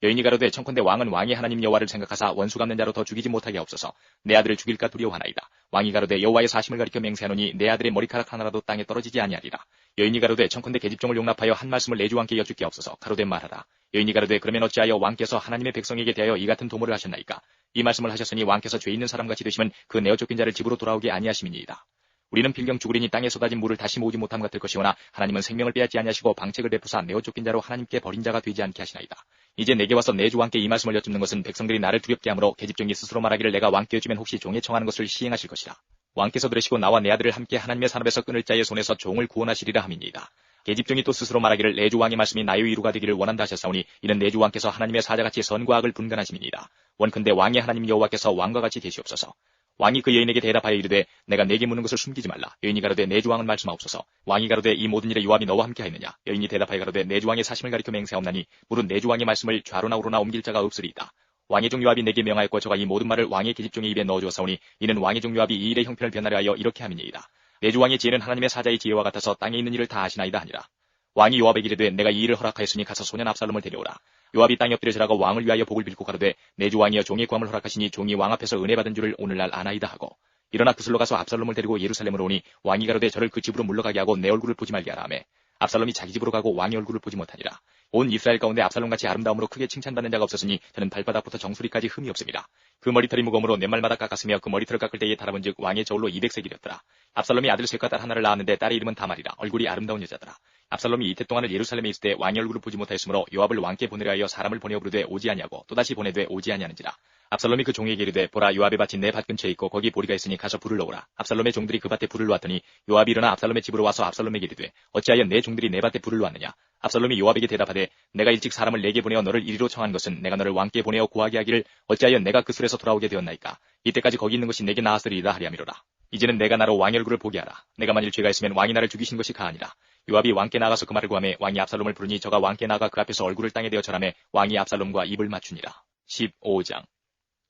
여인이 가로되 청컨대 왕은 왕의 하나님 여호와를 생각하사 원수 갚는 자로 더 죽이지 못하게 하옵소서. 내 아들을 죽일까 두려워하나이다. 왕이 가로되 여호와의 사심을 가리켜 맹세하노니 내 아들의 머리카락 하나라도 땅에 떨어지지 아니하리라. 여인이 가로되 청컨대 계집종을 용납하여 한 말씀을 내 주 왕께 여쭙게 없소서. 가로되 말하라. 여인이 가로되 그러면 어찌하여 왕께서 하나님의 백성에게 대하여 이 같은 도모를 하셨나이까. 이 말씀을 하셨으니 왕께서 죄 있는 사람같이 되시면 그 내어 쫓긴 자를 집으로 돌아오게 아니하심이니이다. 우리는 필경 죽으리니 땅에 쏟아진 물을 다시 모으지 못함 같을 것이오나 하나님은 생명을 빼앗지 아니하시고 방책을 베푸사 내어 쫓긴 자로 하나님께 버린 자가 되지 않게 하시나이다. 이제 내게 와서 내 주 왕께 이 말씀을 여쭙는 것은 백성들이 나를 두렵게 하므로 계집종이 스스로 말하기를 내가 왕께 여쭈면 혹시 종에 청하는 것을 시행하실 것이라. 왕께서 들으시고 나와 내 아들을 함께 하나님의 산업에서 끊을 자의 손에서 종을 구원하시리라 함이니이다. 계집종이 또 스스로 말하기를 내 주 왕의 말씀이 나의 위로가 되기를 원한다 하셨사오니 이는 내 주 왕께서 하나님의 사자같이 선과 악을 분간하심이니이다. 원컨대 왕의 하나님 여호와께서 왕과 같이 계시옵소서. 왕이 그 여인에게 대답하여 이르되 내가 내게 묻는 것을 숨기지 말라. 여인이 가로되 내 주 왕은 말씀하옵소서. 왕이 가로되 이 모든 일에 요압이 너와 함께 하였느냐. 여인이 대답하여 가로되 내 주 왕의 사심을 가리켜 맹세하옵나니 무릇 내 주 왕의 말씀을 좌로나 우로나 옮길 자가 없으리이다. 왕의 종 요압이 내게 명하였고 저가 이 모든 말을 왕의 계집종의 입에 넣어주었사오니 이는 왕의 종 요압이 이 일의 형편을 변하려 하여 이렇게 함이니이다. 내 주 왕의 지혜는 하나님의 사자의 지혜와 같아서 땅에 있는 일을 다 아시나이다 하니라. 왕이 요압에게 이르되 내가 이 일을 허락하였으니 가서 소년 압살롬을 데려오라. 요압이 땅에 엎드려 절하고 왕을 위하여 복을 빌고 가로되 내 주 왕이여 종의 구함을 허락하시니 종이 왕 앞에서 은혜 받은 줄을 오늘날 아나이다 하고 일어나 그슬로 가서 압살롬을 데리고 예루살렘으로 오니 왕이 가로되 저를 그 집으로 물러가게 하고 내 얼굴을 보지 말게 하라 하매 압살롬이 자기 집으로 가고 왕의 얼굴을 보지 못하니라. 온 이스라엘 가운데 압살롬같이 아름다움으로 크게 칭찬받는 자가 없었으니 저는 발바닥부터 정수리까지 흠이 없습니다. 그 머리털이 무거움으로 네 말마다 깎았으며 그 머리털을 깎을 때에 달아본즉 왕의 저울로 200세겔이었더라. 압살롬이 아들 셋과 딸 하나를 낳았는데 딸의 이름은 다말이라. 얼굴이 아름다운 여자더라. 압살롬이 이태 동안을 예루살렘에 있을 때 왕의 얼굴을 보지 못하였으므로 요압을 왕께 보내려 하여 사람을 보내어 부르되 오지 아니하고 또다시 보내되 오지 아니하는지라. 압살롬이 그 종에게 이르되 보라 요압의 밭이 내 밭 근처에 있고 거기 보리가 있으니 가서 불을 넣으라. 압살롬의 종들이 그 밭에 불을 놓았더니 요압이 일어나 압살롬의 집으로 와서 압살롬에게 이르되 어찌하여 내 종들이 내 밭에 불을 놓았느냐. 압살롬이 요압에게 대답하되 내가 일찍 사람을 내게 보내어 너를 이리로 청한 것은 내가 너를 왕께 보내어 구하게 하기를 어찌하여 내가 그 술에서 돌아오게 되었나이까. 이때까지 거기 있는 것이 내게 나았으리이다 하리함이로라. 이제는 내가 나로 왕의 얼굴을 보게 하라. 내가 만일 죄가 있으면 왕이 나를 죽이신 것이 가하니라. 요압이 왕께 나가서 그 말을 구하매 왕이 압살롬을 부르니 저가 왕께 나가 그 앞에서 얼굴을 땅에 대어 절하매 왕이 압살롬과 입을 맞추니라. 15장.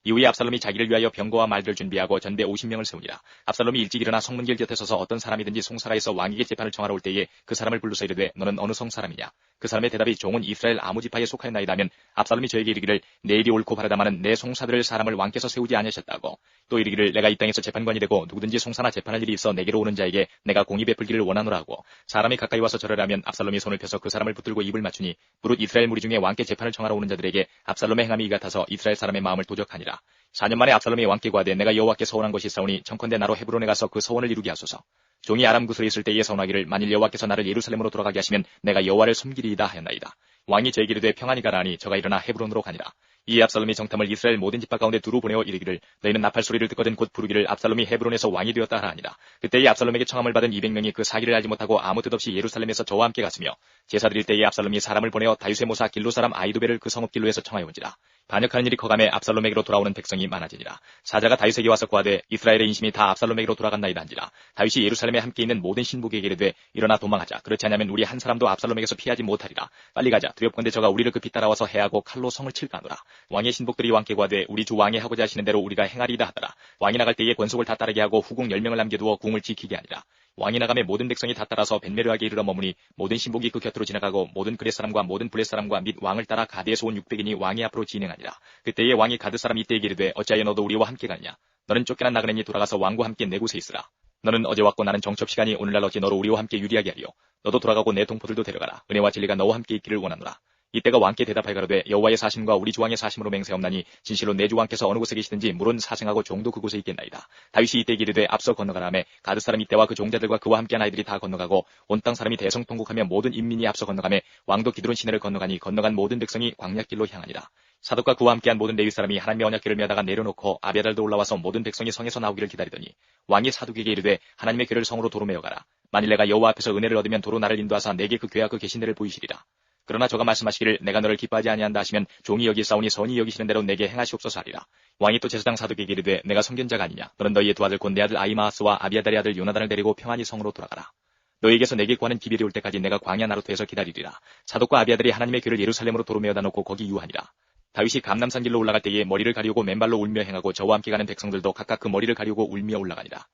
이후에 압살롬이 자기를 위하여 병거와 말들을 준비하고 전대 50명을 세우니라. 압살롬이 일찍 일어나 성문길 곁에 서서 어떤 사람이든지 송사라에서 왕에게 재판을 청하러 올 때에 그 사람을 불러서 이르되 너는 어느 성 사람이냐. 그 사람의 대답이 종은 이스라엘 아무 지파에 속하였나이다 하면 압살롬이 저에게 이르기를 내일이 옳고 바르다마는 내 송사들을 사람을 왕께서 세우지 아니하셨다고. 또 이르기를 내가 이 땅에서 재판관이 되고 누구든지 송사나 재판할 일이 있어 내게로 오는 자에게 내가 공의 베풀기를 원하노라 하고 사람이 가까이 와서 절하라면 압살롬이 손을 펴서 그 사람을 붙들고 입을 맞추니 무릇 이스라엘 무리 중에 왕께 재판을 청하러 오는 자들에게 압살롬의 행함이 이 같아서 이스라엘 사람의 마음을 도적하니라. 4년 만에 압살롬이 왕께 구하되 내가 여호와께 서원한 것이 있사오니 청컨대 나로 헤브론에 가서 그 서원을 이루게 하소서. 종이 아람 구슬에 있을 때에 서원하기를 만일 여호와께서 나를 예루살렘으로 돌아가게 하시면 내가 여호와를 섬기리이다 하였나이다. 왕이 저에게 이르되 평안히 가라 하니 저가 일어나 헤브론으로 가니라. 이에 압살롬이 정탐을 이스라엘 모든 지파 가운데 두루 보내어 이르기를 너희는 나팔 소리를 듣거든 곧 부르기를 압살롬이 헤브론에서 왕이 되었다 하라 하니라. 그때에 압살롬에게 청함을 받은 200명이 그 사기를 알지 못하고 아무 뜻 없이 예루살렘에서 저와 함께 갔으며 제사 드릴 때에 압살롬이 사람을 보내어 다윗의 모사 길로 사람 아이도벨을 그 성읍 길로에서 청하여 온지라. 반역하는 일이 커감해 압살롬에게로 돌아오는 백성이 많아지니라. 사자가 다윗에게 와서 구하되 이스라엘의 인심이 다 압살롬에게로 돌아간나이다 한지라. 다윗이 예루살렘에 함께 있는 모든 신복에게 이르되 일어나 도망하자. 그렇지 않으면 우리 한 사람도 압살롬에게서 피하지 못하리라. 빨리 가자. 두렵건대 저가 우리를 급히 따라와서 해하고 칼로 성을 칠까 하노라. 왕의 신복들이 왕께 구하되 우리 주 왕이 하고자 하시는 대로 우리가 행하리이다 하더라. 왕이 나갈 때에 권속을 다 따르게 하고 후궁 10명을 남겨두어 궁을 지키게 하니라. 왕이 나가매 모든 백성이 다 따라서 벤메르하게 이르러 머무니 모든 신복이 그 곁으로 지나가고 모든 그렛 사람과 모든 블렛 사람과 및 왕을 따라 가드에서 온 600인이 왕의 앞으로 진행하니라. 그때에 왕이 가드 사람 이때에게 이르되 어찌하여 너도 우리와 함께 가느냐. 너는 쫓겨난 나그네니 돌아가서 왕과 함께 내 곳에 있으라. 너는 어제 왔고 나는 정첩 시간이 오늘날 어찌 너로 우리와 함께 유리하게 하리요. 너도 돌아가고 내 동포들도 데려가라. 은혜와 진리가 너와 함께 있기를 원하노라. 이때가 왕께 대답하여 가로되 여호와의 사심과 우리 주왕의 사심으로 맹세하옵나니 진실로 내 주왕께서 어느 곳에 계시든지 물은 사생하고 종도 그곳에 있겠나이다. 다윗이 이때 이르되 앞서 건너가라 하매 가드 사람 이때와 그 종자들과 그와 함께한 아이들이 다 건너가고 온 땅 사람이 대성통곡하며 모든 인민이 앞서 건너가매 왕도 기드론 시내를 건너가니 건너간 모든 백성이 광야길로 향하니라. 사독과 그와 함께한 모든 레위 사람이 하나님의 언약궤를 메다가 내려놓고 아비아달도 올라와서 모든 백성이 성에서 나오기를 기다리더니 왕이 사독에게 이르되 하나님의 궤를 성으로 도로 메어 가라. 만일 내가 여호와 앞에서 은혜를 얻으면 도로 나를 인도하사 내게 그 궤와 그 계신 데를 보이시리라. 그러나 저가 말씀하시기를 내가 너를 기뻐하지 아니한다 하시면 종이 여기사오니 선이 여기시는 대로 내게 행하시옵소서 하리라. 왕이 또 제사장 사독에게 이르되 내가 선견자가 아니냐. 너는 너희의 두 아들 곧 내 아들 아히마아스와 아비아달의 아들 요나단을 데리고 평안히 성으로 돌아가라. 너희에게서 내게 구하는 기별이 올 때까지 내가 광야 나루터에서 기다리리라. 사독과 아비아달이 하나님의 궤를 예루살렘으로 도로 메어다 놓고 거기 유하니라. 다윗이 감람산 길로 올라갈 때에 머리를 가리우고 맨발로 울며 행하고 저와 함께 가는 백성들도 각각 그 머리를 가리우고 울며 올라가니라.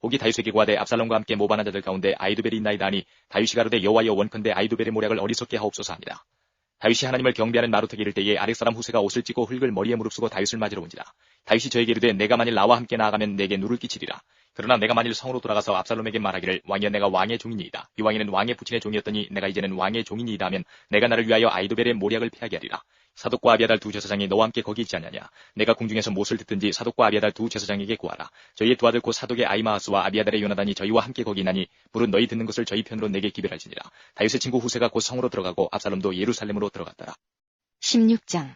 혹이 다윗에게 구하되 압살롬과 함께 모반한 자들 가운데 아히도벨이 있나이다 하니 다윗이 가로되 여호와여 원컨대 아히도벨의 모략을 어리석게 하옵소서 하니라. 다윗이 하나님을 경배하는 마루터에 이를 때에 아렉 사람 후세가 옷을 찢고 흙을 머리에 무릅쓰고 다윗을 맞으러 온지라. 다윗이 저에게 이르되 내가 만일 나와 함께 나아가면 내게 누를 끼치리라. 그러나 내가 만일 성으로 돌아가서 압살롬에게 말하기를 왕이여 내가 왕의 종이니이다. 이왕이는 왕의 부친의 종이었더니 내가 이제는 왕의 종이니이다 하면 내가 나를 위하여 아히도벨의 모략을 피하게 하리라. 사독과 아비아달 두 제사장이 너와 함께 거기 있지 않냐냐. 내가 궁중에서 못을 듣든지 사독과 아비아달 두 제사장에게 구하라. 저희의 두 아들 곧 사독의 아히마아스와 아비아달의 요나단이 저희와 함께 거기 있나니 물은 너희 듣는 것을 저희 편으로 내게 기별할지니라. 다윗의 친구 후세가 곧 성으로 들어가고 압살롬도 예루살렘으로 들어갔더라. 16장.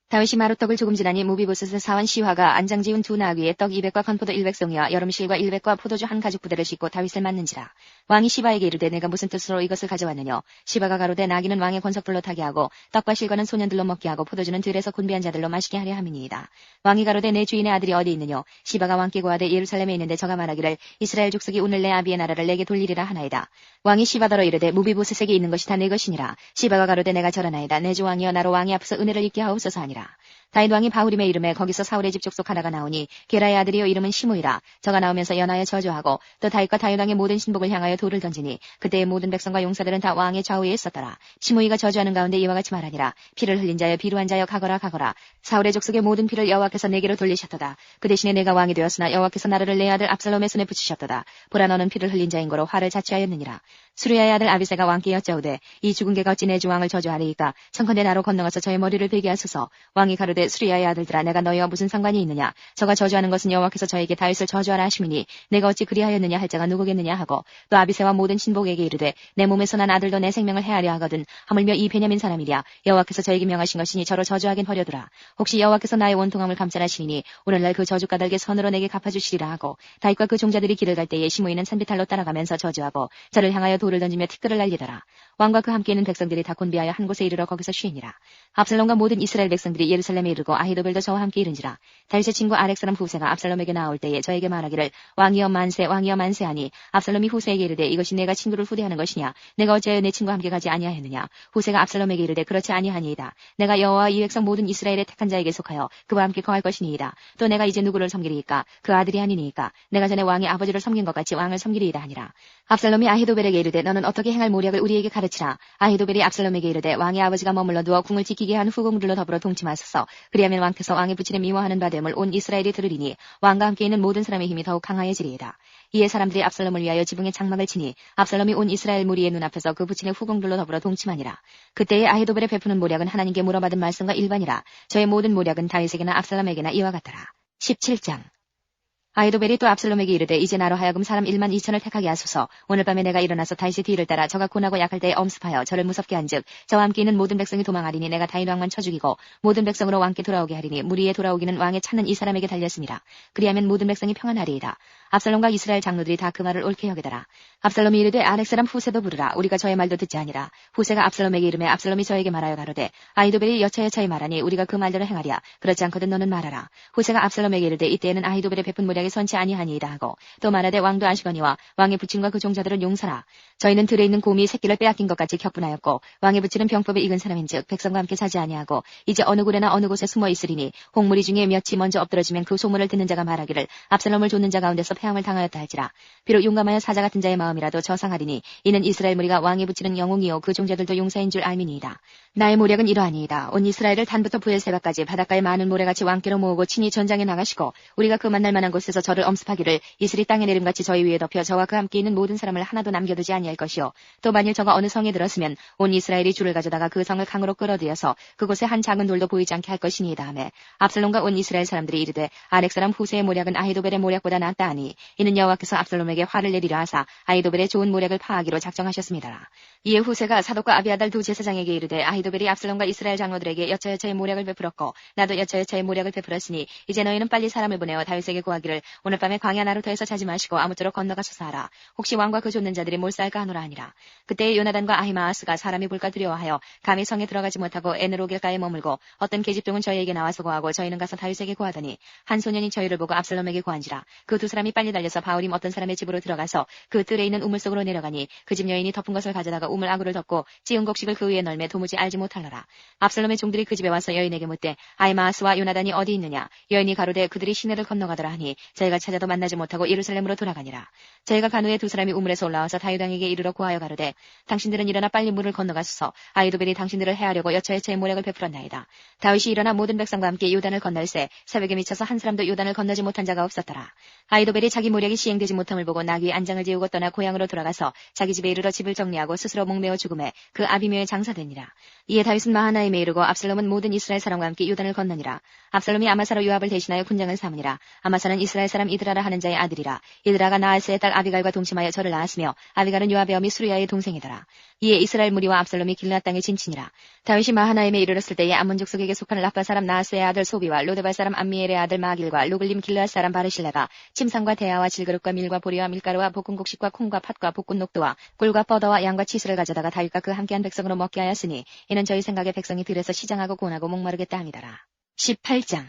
다윗이 마루떡을 조금 지나니 무비보셋의 사원 시화가 안장 지운 두 나귀에 떡 200과 건포도 100송이와 여름실과 100과 포도주 한 가죽 부대를 싣고 다윗을 맞는지라. 왕이 시바에게 이르되 내가 무슨 뜻으로 이것을 가져왔느냐. 시바가 가로되 나귀는 왕의 권속들로 타게 하고 떡과 실과는 소년들로 먹게 하고 포도주는 들에서 곤비한 자들로 마시게 하려 함이니이다. 왕이 가로되 내 주인의 아들이 어디 있느냐. 시바가 왕께 고하되 예루살렘에 있는데 저가 말하기를 이스라엘 족속이 오늘 내 아비의 나라를 내게 돌리리라 하나이다. 왕이 시바더러 이르되 무비보셋에게 있는 것이 다 내 것이니라. 시바가 가로되 내가 저러나이다. 내 주 왕이여 나로 왕의 앞에서 은혜를 입게 하옵소서 하니라. 다윗 왕이 바후림의 이름에 거기서 사울의 집 족속 하나가 나오니 게라의 아들이요 이름은 시므이라. 저가 나오면서 연하여 저주하고 또 다윗과 다윗 왕의 모든 신복을 향하여 돌을 던지니 그때의 모든 백성과 용사들은 다 왕의 좌우에 있었더라. 시므이가 저주하는 가운데 이와 같이 말하니라. 피를 흘린 자여 비루한 자여 가거라 가거라. 사울의 족속의 모든 피를 여호와께서 내게로 돌리셨도다. 그 대신에 내가 왕이 되었으나 여호와께서 나를 내 아들 압살롬의 손에 붙이셨도다. 보라 너는 피를 흘린 자인 거로 화를 자취하였느니라. 수리아의 아들 아비새가 왕께 여짜오되 이 죽은 개가 어찌 내 주 왕을 저주하리이까. 청컨대 나로 건너가서 저의 머리를 베게 하소서. 왕이 가로되 수리아의 아들들아 내가 너희와 무슨 상관이 있느냐. 저가 저주하는 것은 여호와께서 저에게 다윗을 저주하라 하심이니 내가 어찌 그리하였느냐 할 자가 누구겠느냐 하고 또 아비새와 모든 신복에게 이르되 내 몸에서 난 아들도 내 생명을 해하려 하거든 하물며 이 베냐민 사람이랴. 여호와께서 저에게 명하신 것이니 저로 저주하긴 버려두라. 혹시 여호와께서 나의 원통함을 감찰하시니 오늘날 그 저주 까닭에 선으로 내게 갚아주시리라 하고 다윗과 그 종자들이 길을 갈 때에 시므이는 산비탈로 따라가면서 저주하고 저를 향하여 돌을 던지며 티끌을 날리더라. 왕과 그 함께 있는 백성들이 다 곤비하여 한 곳에 이르러 거기서 쉬니라. 압살롬과 모든 이스라엘 백성들이 예루살렘에 이르고 아히도벨도 저와 함께 이른지라. 다윗의 친구 아렉 사람 후세가 압살롬에게 나올 때에 저에게 말하기를 왕이여 만세 왕이여 만세하니 압살롬이 후세에게 이르되 이것이 내가 친구를 후대하는 것이냐. 내가 어찌하여 내 친구와 함께 가지 아니하였느냐. 후세가 압살롬에게 이르되 그렇지 아니하니이다. 내가 여호와와 이 백성 모든 이스라엘의 택한 자에게 속하여 그와 함께 거할 것이니이다. 또 내가 이제 누구를 섬기리이까. 그 아들이 아니니이까. 내가 전에 왕의 아버지를 섬긴 것 같이 왕을 섬기리이다 하니라. 압살롬이 아히도벨에게 이르되 너는 어떻게 행할 모략을 우리에게 가르치라. 아히도벨이 압살롬에게 이르되 왕의 아버지가 머물러 누워 궁을 지키게 한 후궁들로 더불어 동침하소서. 그리하면 왕께서 왕의 부친에 미워하는 바 됨을 온 이스라엘이 들으리니 왕과 함께 있는 모든 사람의 힘이 더욱 강하여지리이다. 이에 사람들이 압살롬을 위하여 지붕에 장막을 치니 압살롬이 온 이스라엘 무리의 눈앞에서 그 부친의 후궁들로 더불어 동침하니라. 그때에 아히도벨의 베푸는 모략은 하나님께 물어받은 말씀과 일반이라. 저의 모든 모략은 다윗에게나 압살롬에게나 이와 같더라. 17장. 아히도벨이 또 압살롬에게 이르되 이제 나로 하여금 사람 1만 2천을 택하게 하소서. 오늘 밤에 내가 일어나서 다윗의 뒤를 따라 저가 고나고 약할 때에 엄습하여 저를 무섭게 한즉 저와 함께 있는 모든 백성이 도망하리니 내가 다윗 왕만 쳐 죽이고 모든 백성으로 왕께 돌아오게 하리니 무리에 돌아오기는 왕의 찾는 이 사람에게 달렸습니다. 그리하면 모든 백성이 평안하리이다. 압살롬과 이스라엘 장로들이 다 그 말을 옳게 여기더라. 압살롬이 이르되 아렉 사람 후세도 부르라. 우리가 저의 말도 듣지 아니라. 후세가 압살롬에게 이르매 압살롬이 저에게 말하여 가로되 아히도벨이 여차여차히 말하니 우리가 그 말대로 행하랴. 그렇지 않거든 너는 말하라. 후세가 압살롬에게 이르되 이때에는 아히도벨의 베푼 모략이 선치 아니하니이다 하고 또 말하되 왕도 아시거니와 왕의 부친과 그 종자들은 용사라. 저희는 들에 있는 곰이 새끼를 빼앗긴 것 같이 격분하였고 왕의 붙이는 병법에 익은 사람인즉 백성과 함께 자지 아니하고 이제 어느 굴에나 어느 곳에 숨어 있으리니 홍무리 중에 몇이 먼저 엎드러지면 그 소문을 듣는 자가 말하기를 압살롬을 좇는 자 가운데서 패함을 당하였다 할지라. 비록 용감하여 사자 같은 자의 마음이라도 저상하리니 이는 이스라엘 무리가 왕의 붙이는 영웅이요 그 종자들도 용사인 줄 알미니이다. 나의 모략은 이러하니이다. 온 이스라엘을 단부터 부엘세바까지 바닷가의 많은 모래같이 왕께로 모으고 친히 전장에 나가시고 우리가 그 만날 만한 곳에서 저를 엄습하기를 이슬이 땅에 내림같이 저희 위에 덮여 저와 그 함께 있는 모든 사람을 하나도 남겨두지 아니할 것이요 또 만일 저가 어느 성에 들었으면 온 이스라엘이 줄을 가져다가 그 성을 강으로 끌어들여서 그곳에 한 작은 돌도 보이지 않게 할 것이니이다 하매 압살롬과 온 이스라엘 사람들이 이르되 아렉 사람 후세의 모략은 아히도벨의 모략보다 낫다 하니 이는 여호와께서 압살롬에게 화를 내리려 하사 아히도벨의 좋은 모략을 파하기로 작정하셨습니다. 이에 후세가 사독과 아비아달 두 제사장에게 이르되 아히도벨이 압살롬과 이스라엘 장로들에게 여차여차의 모략을 베풀었고 나도 여차여차의 모략을 베풀었으니 이제 너희는 빨리 사람을 보내어 다윗에게 구하기를 오늘 밤에 광야 나루터에서 자지 마시고 아무쪼록 건너가소서 하라. 혹시 왕과 그 좇는 자들이 몰살까 하노라 하니라. 그때 요나단과 아히마아스가 사람이 볼까 두려워하여 감히 성에 들어가지 못하고 에느로길가에 머물고 어떤 계집종은 저희에게 나와서 구하고 저희는 가서 다윗에게 구하더니 한 소년이 저희를 보고 압살롬에게 구한지라. 그 두 사람이 빨리 달려서 바울임 어떤 사람의 집으로 들어가서 그 뜰에 있는 우물 속으로 내려가니 그 집 여인이 덮은 것을 가져다가 우물 아구를 덮고 찌은 곡식을 그 위에 널매 도무지 알지 못하더라. 압살롬의 종들이 그 집에 와서 여인에게 묻되 아히마아스와 요나단이 어디 있느냐. 여인이 가로되 그들이 시내를 건너가더라 하니 저희가 찾아도 만나지 못하고 예루살렘으로 돌아가니라. 저희가 간 후에 두 사람이 우물에서 올라와서 다윗 왕에게 이르러 구하여 가로되 당신들은 일어나 빨리 물을 건너가소서. 아히도벨이 당신들을 해하려고 여차여차의 모략을 베풀었나이다. 다윗이 일어나 모든 백성과 함께 요단을 건널새 새벽에 미쳐서 한 사람도 요단을 건너지 못한 자가 없었더라. 아히도벨이 자기 모략이 시행되지 못함을 보고 나귀 안장을 지우고 떠나 고향으로 돌아가서 자기 집에 이르러 집을 정리하고 스스로 목매어 죽음에 그 아비묘에 장사되니라. 이에 다윗은 마하나임에 이르고 압살롬은 모든 이스라엘 사람과 함께 요단을 건너니라. 압살롬이 아마사로 요압을 대신하여 군장을 삼으니라. 아마사는 이스라엘 사람 이드라라 하는 자의 아들이라. 이드라가 나하스의 딸 아비갈과 동침하여 저를 낳았으며 아비갈은 요압의 어미 수르야의 동생이더라. 이에 이스라엘 무리와 압살롬이 길앗 땅에 진친이라. 다윗이 마하나임에 이르렀을 때에 암몬 족속에게 속한 라파 사람 나하스의 아들 소비와 로데발 사람 암미엘의 아들 마길과 로글림 길앗 사람 바르실레가 침상과 대야와 질그릇과 밀과 보리와 밀가루와 볶은 곡식과 콩과 팥과 볶은 녹두와 꿀과 뻐더와 양과 치수를 가져다가 다윗과 그 함께한 백성으로 먹게 하였으니 이는 저희 생각에 백성이 들에서 시장하고 고나고 목마르겠다 함이더라. 18장.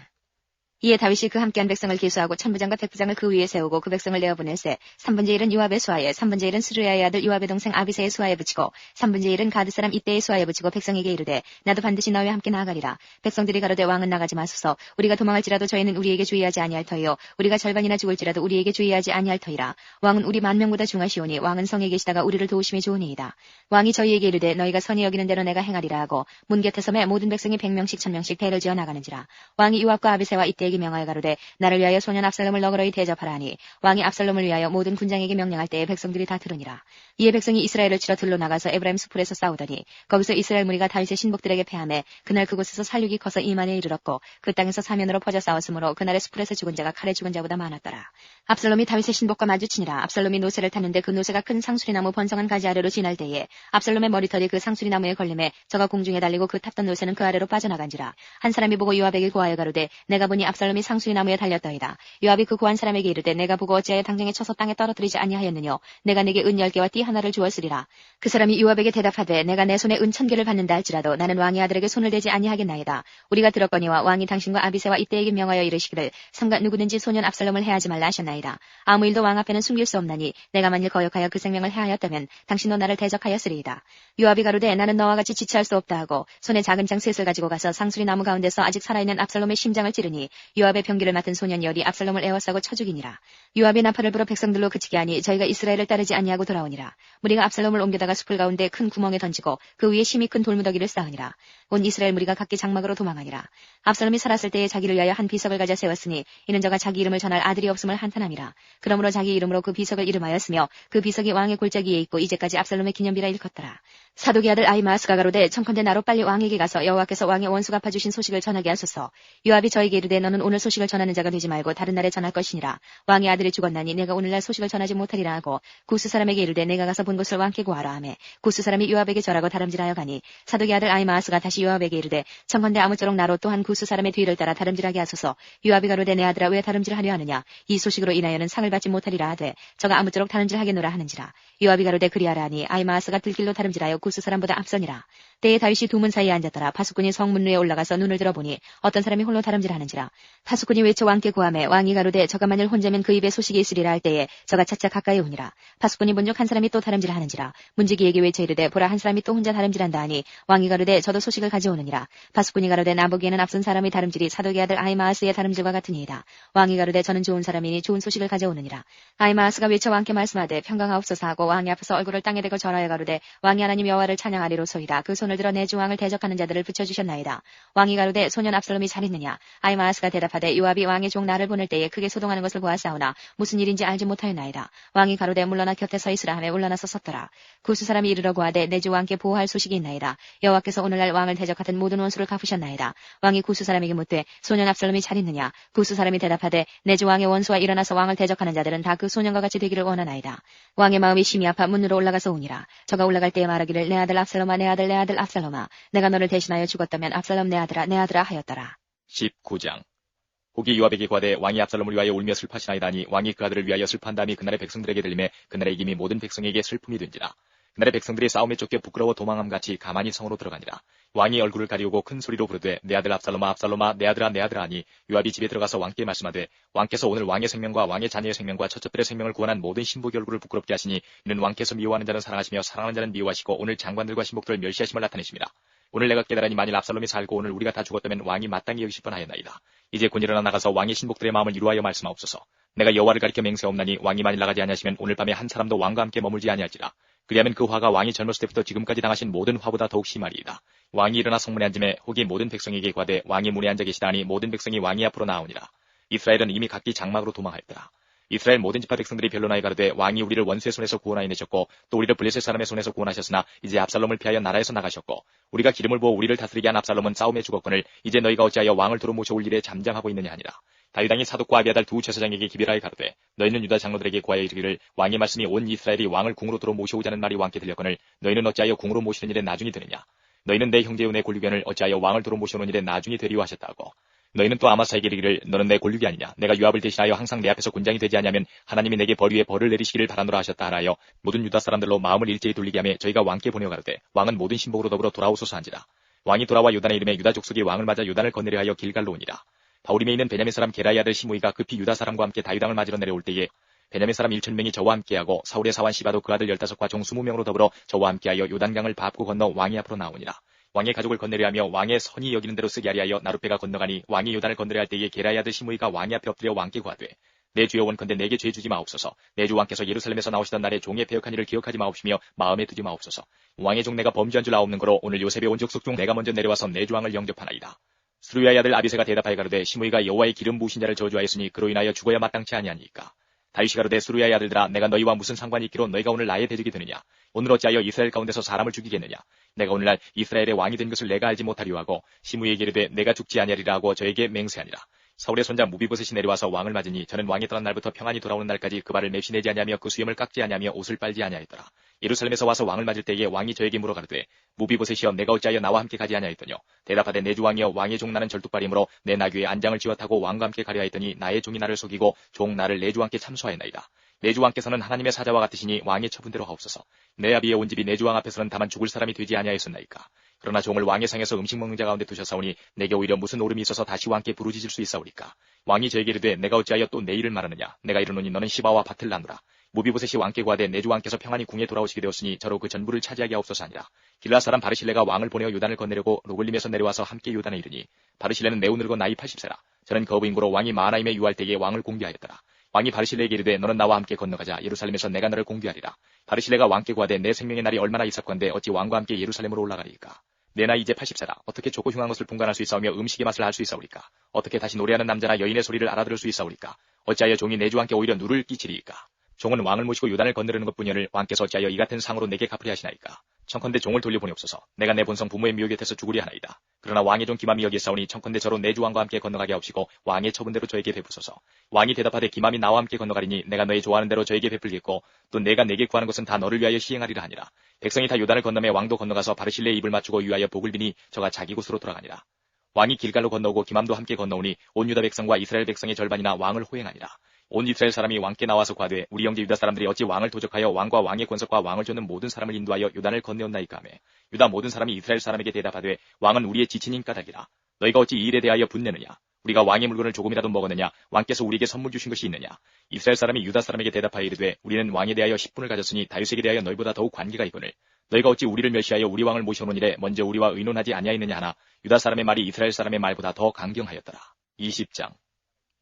이에 다윗이 그 함께한 백성을 기수하고 천부장과 백부장을 그 위에 세우고 그 백성을 내어보낼세 3분의 1은 요압의 수하에 3분의 1은 스루야의 아들 요압의 동생 아비새의 수하에 붙이고 3분의 1은 가드 사람 이때의 수하에 붙이고 백성에게 이르되 나도 반드시 너희와 함께 나아가리라. 백성들이 가로되 왕은 나가지 마소서. 우리가 도망할지라도 저희는 우리에게 주의하지 아니할 터이요 우리가 절반이나 죽을지라도 우리에게 주의하지 아니할 터이라. 왕은 우리 만명보다 중하시오니 왕은 성에 계시다가 우리를 도우심이 좋으니이다. 왕이 저희에게 이르되 너희가 선히 여기는 대로 내가 행하리라 하고 문 곁에 섬에 모든 백성이 100명씩 1000명씩 대를 지어 나가는지라. 왕이 요압과 아비새와 이때에게 명하여 가로되 나를 위하여 소년 압살롬을 너그러이 대접하라 하니 왕이 압살롬을 위하여 모든 군장에게 명령할 때에 백성들이 다 들으니라. 이에 백성이 이스라엘을 치러 들로 나가서 에브라임 수풀에서 싸우더니 거기서 이스라엘 무리가 다윗의 신복들에게 패하매 그날 그곳에서 살육이 커서 2만에 이르렀고 그 땅에서 사면으로 퍼져 싸웠으므로 그날의 수풀에서 죽은 자가 칼에 죽은 자보다 많았더라. 압살롬이 다윗의 신복과 마주치니라. 압살롬이 노새를 탔는데 그 노새가 큰 상수리나무 번성한 가지 아래로 지날 때에 압살롬의 머리털이 그 상수리나무에 걸림에 저가 공중에 달리고 그 탔던 노새는 그 아래로 빠져나간지라. 한 사람이 보고 요압에게 고하여 가로되 내가 보니 압살롬이 상수리나무에 달렸더이다. 요압이 그 구한 사람에게 이르되 내가 보고 어찌하여 당장에 쳐서 땅에 떨어뜨리지 아니하였느뇨. 내가 내게 은 10개와 띠 하나를 주었으리라. 그 사람이 요압에게 대답하되 내가 내 손에 은 1000개를 받는다 할지라도 나는 왕의 아들에게 손을 대지 아니하겠나이다. 우리가 들었거니와 왕이 당신과 아비새와 이때에게 명하여 이르시기를 삼가 누구든지 소년 압살롬을 해하지 말라 하셨나이다. 아무 일도 왕 앞에는 숨길 수 없나니 내가 만일 거역하여 그 생명을 해하였다면 당신도 나를 대적하였으리이다. 요압이 가로되 나는 너와 같이 지체할 수 없다 하고 손에 작은 창 셋을 가지고 가서 상수리 나무 가운데서 아직 살아있는 압살롬의 심장을 찌르니 요압의 병기를 맡은 소년 열이 압살롬을 에워싸고 쳐 죽이니라. 요압이 나팔을 불어 백성들로 그치게 하니 저희가 이스라엘을 따르지 아니하고 돌아오니라. 무리가 압살롬을 옮겨다가 숲을 가운데 큰 구멍에 던지고 그 위에 심이 큰 돌무더기를 쌓으니라. 온 이스라엘 무리가 각기 장막으로 도망하니라. 압살롬이 살았을 때에 자기를 위하여 한 비석을 가져 세웠으니 이는 저가 자기 이름을 전할 아들이 없음을 한탄함이라. 그러므로 자기 이름으로 그 비석을 이름하였으며 그 비석이 왕의 골짜기에 있고 이제까지 압살롬의 기념비라 일컫더라. 사독의 아들 아히마아스가 가로되 청컨대 나로 빨리 왕에게 가서 여호와께서 왕의 원수 갚아주신 소식을 전하게 하소서. 요압이 저에게 이르되 너는 오늘 소식을 전하는 자가 되지 말고 다른 날에 전할 것이니라. 왕의 아들이 죽었나니 내가 오늘날 소식을 전하지 못하리라 하고 구스 사람에게 이르되 내가 가서 본 것을 왕께 구하라 하매 구스 사람이 요압에게 절하고 다름질하여 가니 사독의 아들 아히마아스가 다시 요압에게 이르되 청컨대 아무쪼록 나로 또한 구스 사람의 뒤를 따라 다름질하게 하소서. 요압이 가로되 내 아들아 왜 다름질하려 하느냐. 이 소식으로 인하여는 상을 받지 못하리라 하되 저가 아무쪼록 다름질하겠노라 하는지라. 요압이 가로되 그리하라 하니 아히마아스가 들길로 다름질하여 구스 사람보다 앞서니라. 때에 다윗이 두 문 사이에 앉았더라. 파수꾼이 성문루에 올라가서 눈을 들어보니 어떤 사람이 홀로 다름질하는지라. 파수꾼이 외쳐 왕께 고하매 왕이 가로되 저가 만일 혼자면 그 입에 소식이 있으리라 할 때에 저가 차차 가까이 오니라. 파수꾼이 본즉 한 사람이 또 다름질하는지라. 문지기에게 외쳐 이르되 보라 한 사람이 또 혼자 다름질한다 하니 왕이 가로되 저도 소식을 가져오느니라. 파수꾼이 가로되 나 보기에는 앞선 사람의 다름질이 사독의 아들 아히마아스의 다름질과 같으니이다. 왕이 가로되 저는 좋은 사람이니 좋은 소식을 가져오느니라. 아히마아스가 외쳐 왕께 말씀하되 평강하옵소서 하고 왕이 앞에서 얼굴을 땅에 대고 절하여 가로되 왕이 하나님 여호와를 찬양하리로소이다. 그 손을 들어 내 주 왕을 대적하는 자들을 붙여주셨나이다. 왕이 가로되 소년 압살롬이 잘 있느냐. 아히마아스가 대답하되 요압이 왕의 종 나를 보낼 때에 크게 소동하는 것을 보았사오나 무슨 일인지 알지 못하였나이다. 왕이 가로되 물러나 곁에 서 있으라 하며 물러나서 섰더라. 구스 사람이 이르러 고하되 내 주 왕께 보호할 소식이 있나이다. 여호와께서 오늘날 왕을 대적하던 모든 원수를 갚으셨나이다. 왕이 구스 사람에게 묻되 소년 압살롬이 잘 있느냐. 구스 사람이 대답하되 내 주 왕의 원수와 일어나서 왕을 대적하는 자들은 다 그 소년과 같이 되기를 원하나이다. 왕의 마음이 심히 아파 문으로 올라가서 오니라. 저가 올라갈 때에 말하기를 내 아들 압살롬아 내 아들 내 아들 압살롬아 내가 너를 대신하여 죽었다면 압살롬 내 아들아 하였더라. 19장. 후기 요압에게 고하되 왕이 압살롬을 위하여 울며 슬퍼하시나이다 하니 왕이 그 아들을 위하여 슬퍼한 다음에 그날의 백성들에게 들림에 그날의 이김이 모든 백성에게 슬픔이 된지라. 그날의 백성들이 싸움에 쫓겨 부끄러워 도망함같이 가만히 성으로 들어가니라. 왕이 얼굴을 가리우고 큰 소리로 부르되 내 아들 압살롬아 압살롬아 내 아들아 하니 요압이 집에 들어가서 왕께 말씀하되 왕께서 오늘 왕의 생명과 왕의 자녀의 생명과 첫째들의 생명을 구원한 모든 신복의 얼굴을 부끄럽게 하시니 이는 왕께서 미워하는 자는 사랑하시며 사랑하는 자는 미워하시고 오늘 장관들과 신복들을 멸시하심을 나타내십니다. 오늘 내가 깨달으니 만일 압살롬이 살고 오늘 우리가 다 죽었다면 왕이 마땅히 여기실 뻔하였나이다. 이제 곧 일어나 나가서 왕의 신복들의 마음을 이루하여 말씀하옵소서. 내가 여호와를 가리켜 맹세하옵나니 왕이 만일 나가지 아니하시면 오늘 밤에 한 사람도 왕과 함께 머물지 아니할지라. 그리하면 그 화가 왕이 젊었을 때부터 지금까지 당하신 모든 화보다 더욱 심하리이다. 왕이 일어나 성문에 앉음에 후기 모든 백성에게 고하되 왕이 문에 앉아 계시다니 모든 백성이 왕이 앞으로 나오니라. 이스라엘은 이미 각기 장막으로 도망하였더라. 이스라엘 모든 지파 백성들이 변론하여 가로되 왕이 우리를 원수의 손에서 구원하여 내셨고 또 우리를 블레셋 사람의 손에서 구원하셨으나 이제 압살롬을 피하여 나라에서 나가셨고 우리가 기름을 부어 우리를 다스리게 한 압살롬은 싸움에 죽었거늘 이제 너희가 어찌하여 왕을 도로 모셔올 일에 잠잠하고 있느냐 하니라. 다윗 왕이 사독과 아비아달 두 제사장에게 기별하여 가로되 너희는 유다 장로들에게 고하여 이르기를 왕의 말씀이 온 이스라엘이 왕을 궁으로 도로 모셔오자는 말이 왕께 들렸거늘 너희는 어찌하여 궁으로 모시는 일에 나중이 되느냐. 너희는 내 형제요 내 골류견을 어찌하여 왕을 도로 모셔오는 일에 나중이 되리오 하셨다고. 너희는 또 아마사에게 이르기를 너는 내 골육이 아니냐. 내가 요압을 대신하여 항상 내 앞에서 군장이 되지 아니하면 하나님이 내게 벌 위에 벌을 내리시기를 바라노라 하셨다 하라여 모든 유다 사람들로 마음을 일제히 돌리게 하며 저희가 왕께 보내어 가로되 왕은 모든 신복으로 더불어 돌아오소서 한지라. 왕이 돌아와 요단에 이름에 유다 족속이 왕을 맞아 요단을 건너려 하여 길갈로 오니라. 바울임에 있는 베냐민 사람 게라의 아들 시므이가 급히 유다 사람과 함께 다윗 왕을 맞으러 내려올 때에 베냐민 사람 1,000명이 저와 함께하고 사울의 사환 시바도 그 아들 15과 종 20명으로 더불어 저와 함께하여 요단강을 밟고 건너 왕의 앞으로 나오니라. 왕의 가족을 건너려 하며 왕의 선이 여기는 대로 쓰게 하리하여 나룻배가 건너가니 왕이 요단을 건너려 할 때에 게라의 아들 시므이가 왕의 앞에 엎드려 왕께 고하되 내 주여 원컨대 내게 죄 주지 마옵소서. 내 주 왕께서 예루살렘에서 나오시던 날에 종의 패역한 일을 기억하지 마옵시며 마음에 두지 마옵소서. 왕의 종 내가 범죄한 줄 아옵는 거로 오늘 요셉의 온 족속 중 내가 먼저 내려와서 내 주 왕을 영접하나이다. 스루야의 아들 아비새가 대답하여 가로되 시므이가 여호와의 기름 부으신 자를 저주하였으니 그로 인하여 죽어야 마땅치 아니하니까. 다윗이 가로되 스루야의 아들들아 내가 너희와 무슨 상관이 있기로 너희가 오늘 나의 대적이 되느냐. 오늘 어찌하여 이스라엘 가운데서 사람을 죽이겠느냐. 내가 오늘날 이스라엘의 왕이 된 것을 내가 알지 못하리오 하고 시므이에게 이르되 내가 죽지 아니하리라 하고 저에게 맹세하니라. 사울의 손자 무비보셋이 내려와서 왕을 맞으니 저는 왕이 떠난 날부터 평안히 돌아오는 날까지 그 발을 맵시 내지 아니하며 그 수염을 깎지 아니하며 옷을 빨지 아니하였더라. 예루살렘에서 와서 왕을 맞을 때에 왕이 저에게 물어 가로되 무비보셋이여 내가 어찌하여 나와 함께 가지 아니하였더뇨. 대답하되 내 주 왕이여 왕의 종 나는 절뚝발이므로 내 나귀에 안장을 쥐어 타고 왕과 함께 가려 하였더니 나의 종이 나를 속이고 종 나를 내 주 왕께 참소하였나이다. 내 주 왕께서는 하나님의 사자와 같으시니 왕의 처분대로 하옵소서. 내 아비의 온 집이 내 주 왕 앞에서는 다만 죽을 사람이 되지 아니하였었나이까. 그러나 종을 왕의 상에서 음식 먹는 자 가운데 두셨사오니 내게 오히려 무슨 오름이 있어서 다시 왕께 부르짖을 수 있사오리까. 왕이 저에게 이르되 내가 어찌하여 또 내 일을 말하느냐. 내가 이르노니 너는 시바와 밭을 나누라. 무비보셋이 왕께 구하되 내 주 왕께서 평안히 궁에 돌아오시게 되었으니 저로 그 전부를 차지하게 하옵소서 하니라. 길라 사람 바르실레가 왕을 보내어 요단을 건너려고 로글림에서 내려와서 함께 요단에 이르니 바르실레는 매우 늙어 나이 80세라. 저는 거부인고로 왕이 마하나임에 유할 때에 왕을 공개하였더라. 왕이 바르실레에게 이르되 너는 나와 함께 건너가자. 예루살렘에서 내가 너를 공개하리라. 바르실레가 왕께 구하되 내 생명의 날이 얼마나 있었건대 어찌 왕과 함께 예루살렘으로 올라가리까. 내 나이 이제 80세라. 어떻게 좋고 흉한 것을 분간할 수 있사오며 음식의 맛을 알 수 있사오리까. 어떻게 다시 노래하는 남자나 여인의 소리를 알아들을 수 있사오리까. 어찌하여 종이 내 주 왕께 오히려 누를 끼치리이까. 종은 왕을 모시고 요단을 건너려는 것뿐이오늘 왕께서 어찌하여 이 같은 상으로 내게 갚으리 하시나이까. 청컨대 종을 돌려보내옵소서. 내가 내 본성 부모의 미혹 곁에서 죽으리 하나이다. 그러나 왕의 종 기맘이 여기에 싸우니 청컨대 저로 내 주 왕과 함께 건너가게 하옵시고 왕의 처분대로 저에게 베푸소서. 왕이 대답하되 기맘이 나와 함께 건너가리니 내가 너희 좋아하는 대로 저에게 베풀겠고 또 내가 내게 구하는 것은 다 너를 위하여 시행하리라 하니라. 백성이 다 요단을 건너매 왕도 건너가서 바르실레의 입을 맞추고 위하여 복을 비니 저가 자기 곳으로 돌아가니라. 왕이 길갈로 건너오고 기맘도 함께 건너오니 온 유다 백성과 이스라엘 백성의 절반이나 왕을 호행하니라. 온 이스라엘 사람이 왕께 나와서 과되 우리 형제 유다 사람들이 어찌 왕을 도적하여 왕과 왕의 권속과 왕을 쫓는 모든 사람을 인도하여 요단을 건네었나이까 하매 유다 모든 사람이 이스라엘 사람에게 대답하되 왕은 우리의 지친인 까닭이라. 너희가 어찌 이 일에 대하여 분내느냐. 우리가 왕의 물건을 조금이라도 먹었느냐. 왕께서 우리에게 선물 주신 것이 있느냐. 이스라엘 사람이 유다 사람에게 대답하여 이르되 우리는 왕에 대하여 10분을 가졌으니 다윗에게 대하여 너희보다 더욱 관계가 있거늘 너희가 어찌 우리를 멸시하여 우리 왕을 모셔놓은 일에 먼저 우리와 의논하지 아니하였느냐 하나 유다 사람의 말이 이스라엘 사람의 말보다 더 강경하였더라. 20장.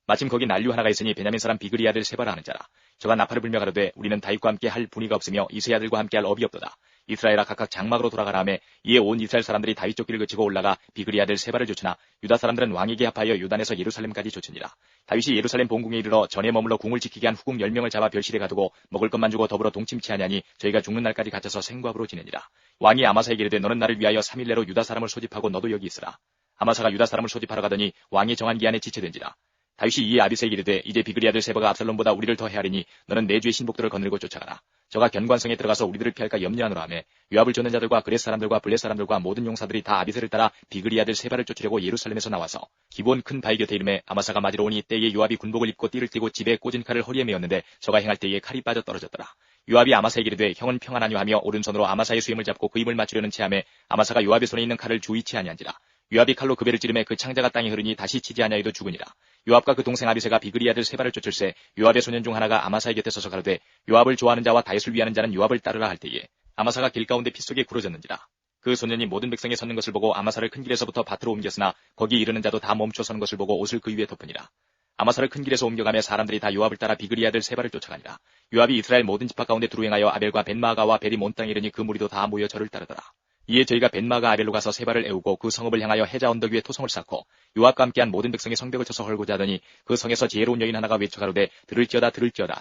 마침 거기 난류 하나가 있으니 베냐민 사람 비그리 아들 세바라 하는 자라. 저가 나팔을 불며 가로되 우리는 다윗과 함께 할 분이가 없으며 이세 아들과 함께 할 업이 없도다. 이스라엘아 각각 장막으로 돌아가라 하매 이에 온 이스라엘 사람들이 다윗 쫓기를 그치고 올라가 비그리 아들 세바를 쫓으나 유다 사람들은 왕에게 합하여 요단에서 예루살렘까지 쫓으니라. 다윗이 예루살렘 본궁에 이르러 전에 머물러 궁을 지키게 한 후궁 10명을 잡아 별실에 가두고 먹을 것만 주고 더불어 동침치 하냐니 저희가 죽는 날까지 갇혀서 생과부로 지내니라. 왕이 아마사에게 이르되 너는 나를 위하여 3일 내로 유다 사람을 소집하고 너도 여기 있으라. 아마사가 유다 사람을 소집하러 가더니 왕이 정한 기한에 지체된지라. 다윗이 이에 아비새에게 이르되 이제 비그리 아들 세바가 압살롬보다 우리를 더 헤아리니 너는 내 주의 신복들을 거느리고 쫓아가라. 저가 견관성에 들어가서 우리들을 피할까 염려하노라 하매 요압을 쫓는 자들과 그렛 사람들과 블렛 사람들과 모든 용사들이 다 아비새를 따라 비그리 아들 세바를 쫓으려고 예루살렘에서 나와서 기본 큰 바위 곁에 이름에 아마사가 맞으러 오니 때에 요압이 군복을 입고 띠를 띠고 집에 꽂은 칼을 허리에 메었는데 저가 행할 때에 칼이 빠져 떨어졌더라. 요압이 아마사에게 이르되 형은 평안하뇨 하며 오른손으로 아마사의 수염을 잡고 그 입을 맞추려는 체함에 아마사가 요압의 손에 있는 칼을 주의치 아니한지라. 요압이 칼로 그 배를 찌르매 그 창자가 땅에 흐르니 다시 치지 아니하여도 죽으니라. 요압과 그 동생 아비새가 비그리 아들 세바를 쫓을새 요압의 소년 중 하나가 아마사의 곁에 서서 가로되 요압을 좋아하는 자와 다윗을 위하는 자는 요압을 따르라 할 때에 아마사가 길 가운데 피 속에 굴어졌는지라. 그 소년이 모든 백성에 섰는 것을 보고 아마사를 큰 길에서부터 밭으로 옮겼으나 거기 이르는 자도 다 멈춰 서는 것을 보고 옷을 그 위에 덮으니라. 아마사를 큰 길에서 옮겨가며 사람들이 다 요압을 따라 비그리 아들 세바를 쫓아가니라. 요압이 이스라엘 모든 지파 가운데 두루 행하여 아벨과 벤마아가와 벨이 온 땅에 이르니 그 무리도 다 모여 저를 따르더라. 이에 저희가 벤마가 아벨로 가서 세바를 애우고 그 성읍을 향하여 해자 언덕 위에 토성을 쌓고 요압과 함께한 모든 백성의 성벽을 쳐서 헐고자 하더니 그 성에서 지혜로운 여인 하나가 외쳐 가로되 들을지어다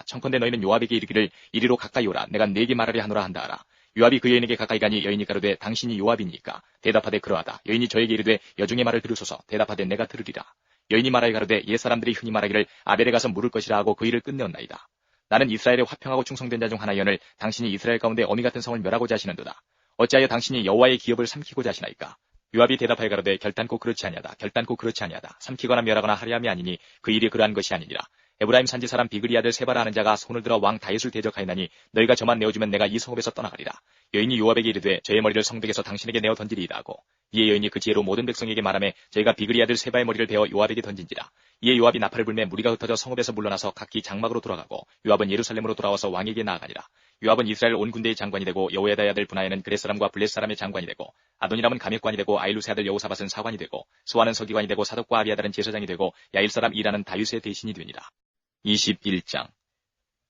청컨대 너희는 요압에게 이르기를 이리로 가까이 오라 내가 네게 말하려 하노라 한다 하라. 요압이 그 여인에게 가까이 가니 여인이 가로되 당신이 요압이니까 대답하되 그러하다. 여인이 저에게 이르되 여중의 말을 들으소서 대답하되 내가 들으리라. 여인이 말하여 가로되 옛 사람들이 흔히 말하기를 아벨에 가서 물을 것이라 하고 그 일을 끝내었나이다. 나는 이스라엘의 화평하고 충성된 자 중 하나여늘 당신이 이스라엘 가운데 어미 같은 성을 멸하고자 하시는도다. 어찌하여 당신이 여호와의 기업을 삼키고자 하시나이까? 요압이 대답하여 가로되 결단코 그렇지 아니하다. 삼키거나 멸하거나 하리함이 아니니 그 일이 그러한 것이 아니니라. 에브라임 산지 사람 비그리 아들 세바라 하는 자가 손을 들어 왕 다윗을 대적하였나니 너희가 저만 내어주면 내가 이 성읍에서 떠나가리라. 여인이 요압에게 이르되 저의 머리를 성벽에서 당신에게 내어 던지리이다 하고 이에 여인이 그 지혜로 모든 백성에게 말하매 저희가 비그리 아들 세바의 머리를 베어 요압에게 던진지라. 이에 요압이 나팔을 불매 무리가 흩어져 성읍에서 물러나서 각기 장막으로 돌아가고 요압은 예루살렘으로 돌아와서 왕에게 나아가니라. 요압은 이스라엘 온 군대의 장관이 되고 여호야다의 아들 분하야는 그렛 사람과 블렛 사람의 장관이 되고 아도니람은 가맥관이 되고 아일루스의 아들 여호사밧은 사관이 되고 스와는 서기관이 되고 사독과 아비아달은 제사장이 되고 야일 사람 이라는 다윗의 대신이 되니라. 21장.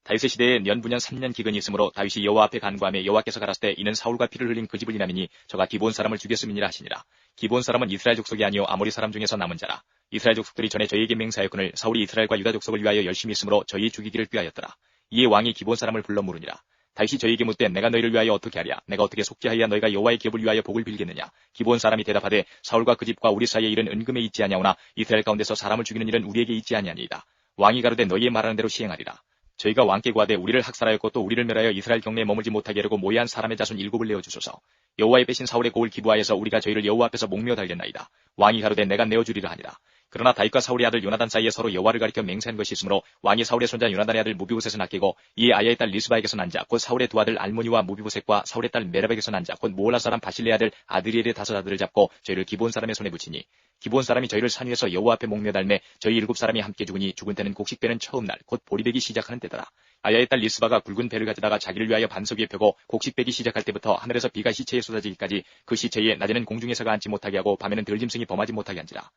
다윗의 시대에 년부년 3년 기근이 있으므로 다윗이 여호와 앞에 간구하며 여호와께서 가라사대 이는 사울과 피를 흘린 그 집을 인함이니 저가 기브온 사람을 죽였음이니라 하시니라. 기브온 사람은 이스라엘 족속이 아니요 아모리 사람 중에서 남은 자라. 이스라엘 족속들이 전에 저희에게 맹세하였거늘 사울이 이스라엘과 유다 족속을 위하여 열심히 있으므로 저희 죽이기를 꾀하였더라. 이에 왕이 기브온 사람을 불러 물으니라. 다윗이 저희에게 묻되 내가 너희를 위하여 어떻게 하랴? 내가 어떻게 속죄하여 너희가 여호와의 기업을 위하여 복을 빌겠느냐? 기브온 사람이 대답하되 사울과 그 집과 우리 사이에 일은 은금에 있지 아니하오나 이스라엘 가운데서 사람을 죽이는 일은 우리에게 있지 아니하니이다. 왕이 가로되 너희의 말하는 대로 시행하리라. 저희가 왕께 구하되 우리를 학살하였고 또 우리를 멸하여 이스라엘 경내에 머물지 못하게 하려고 모의한 사람의 자손 7을 내어주소서. 여호와의 빼신 사울의 고을 기부하여서 우리가 저희를 여호와 앞에서 목매어 달겠나이다. 왕이 가로되 내가 내어주리라 하니라. 그러나 다윗과 사울의 아들 요나단 사이에 서로 여호와를 가리켜 맹세한 것이 있으므로 왕이 사울의 손자 요나단의 아들 무비보셋을 아끼고 이에 아야의 딸 리스바에게서 난 자 곧 사울의 두 아들 알모니와 무비보셋과 사울의 딸 메랍에게서 난 자 곧 모올라 사람 바실레의 아들 아드리엘의 5 아들을 잡고 저희를 기브온 사람의 손에 붙이니 기브온 사람이 저희를 산 위에서 여호와 앞에 목매어 달매 저희 7사람이 함께 죽으니 죽은 때는 곡식배는 처음 날 곧 보리배기 시작하는 때더라. 아야의 딸 리스바가 굵은 배를 가져다가 자기를 위하여 반석 위에 펴고 곡식배기 시작할 때부터 하늘에서 비가 시체에 쏟아지기까지 그 시체에 낮에는 공중에서가 앉지 못하게 하고 밤에는 들짐승이 범하지 못하게 한지라.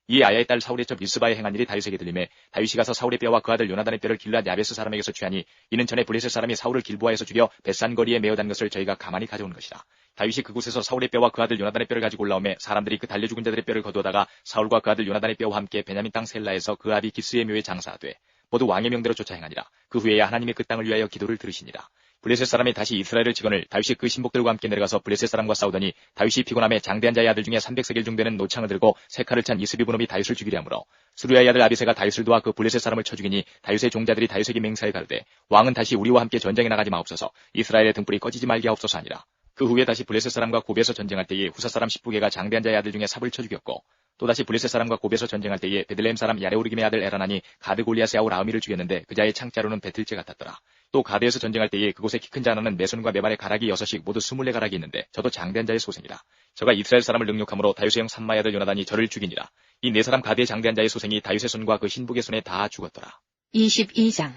이에 아야의 딸 사울의 첩 리스바의 행한 일이 다윗에게 들리매 다윗이 가서 사울의 뼈와 그 아들 요나단의 뼈를 길앗 야베스 사람에게서 취하니 이는 전에 블레셋 사람이 사울을 길보아에서 죽여 벳산 거리에 메어단 것을 저희가 가만히 가져온 것이라. 다윗이 그곳에서 사울의 뼈와 그 아들 요나단의 뼈를 가지고 올라오매 사람들이 그 달려 죽은 자들의 뼈를 거두어다가 사울과 그 아들 요나단의 뼈와 함께 베냐민 땅 셀라에서 그 아비 기스의 묘에 장사하되 모두 왕의 명대로 쫓아 행하니라. 그 후에야 하나님의 그 땅을 위하여 기도를 들으시니라. 블레셋 사람이 다시 이스라엘을 치거늘 다윗이 그 신복들과 함께 내려가서 블레셋 사람과 싸우더니 다윗이 피곤함에 장대한 자의 아들 중에 300세겔 중되는 노창을 들고 세 칼을 찬 이스비브놈이 다윗을 죽이려 하므로 수르야의 아들 아비새가 다윗을 도와 그 블레셋 사람을 쳐 죽이니 다윗의 종자들이 다윗에게 맹세하여 가로되 왕은 다시 우리와 함께 전쟁에 나가지 마옵소서. 이스라엘의 등불이 꺼지지 말게 하옵소서 하니라. 그 후에 다시 블레셋 사람과 고베에서 전쟁할 때에 후사 사람 10부개가 장대한 자의 아들 중에 삽을 쳐 죽였고 또다시 블레셋 사람과 고베서 전쟁할 때에 베들레헴 사람 야레오르김의 아들 에라난이 가드 골리앗의 아우 라우미를 죽였는데 그 자의 창자루는 배틀째 같았더라. 또 가드에서 전쟁할 때에 그곳에 키 큰 자 하나는 내 손과 내 발에 가락이 6씩 모두 24가락이 있는데 저도 장대한 자의 소생이라. 저가 이스라엘 사람을 능욕함으로 다윗의 형 삼마의 아들 요나단이 저를 죽이니라. 이 네 사람 가드의 장대한 자의 소생이 다윗의 손과 그 신복의 손에 다 죽었더라. 22장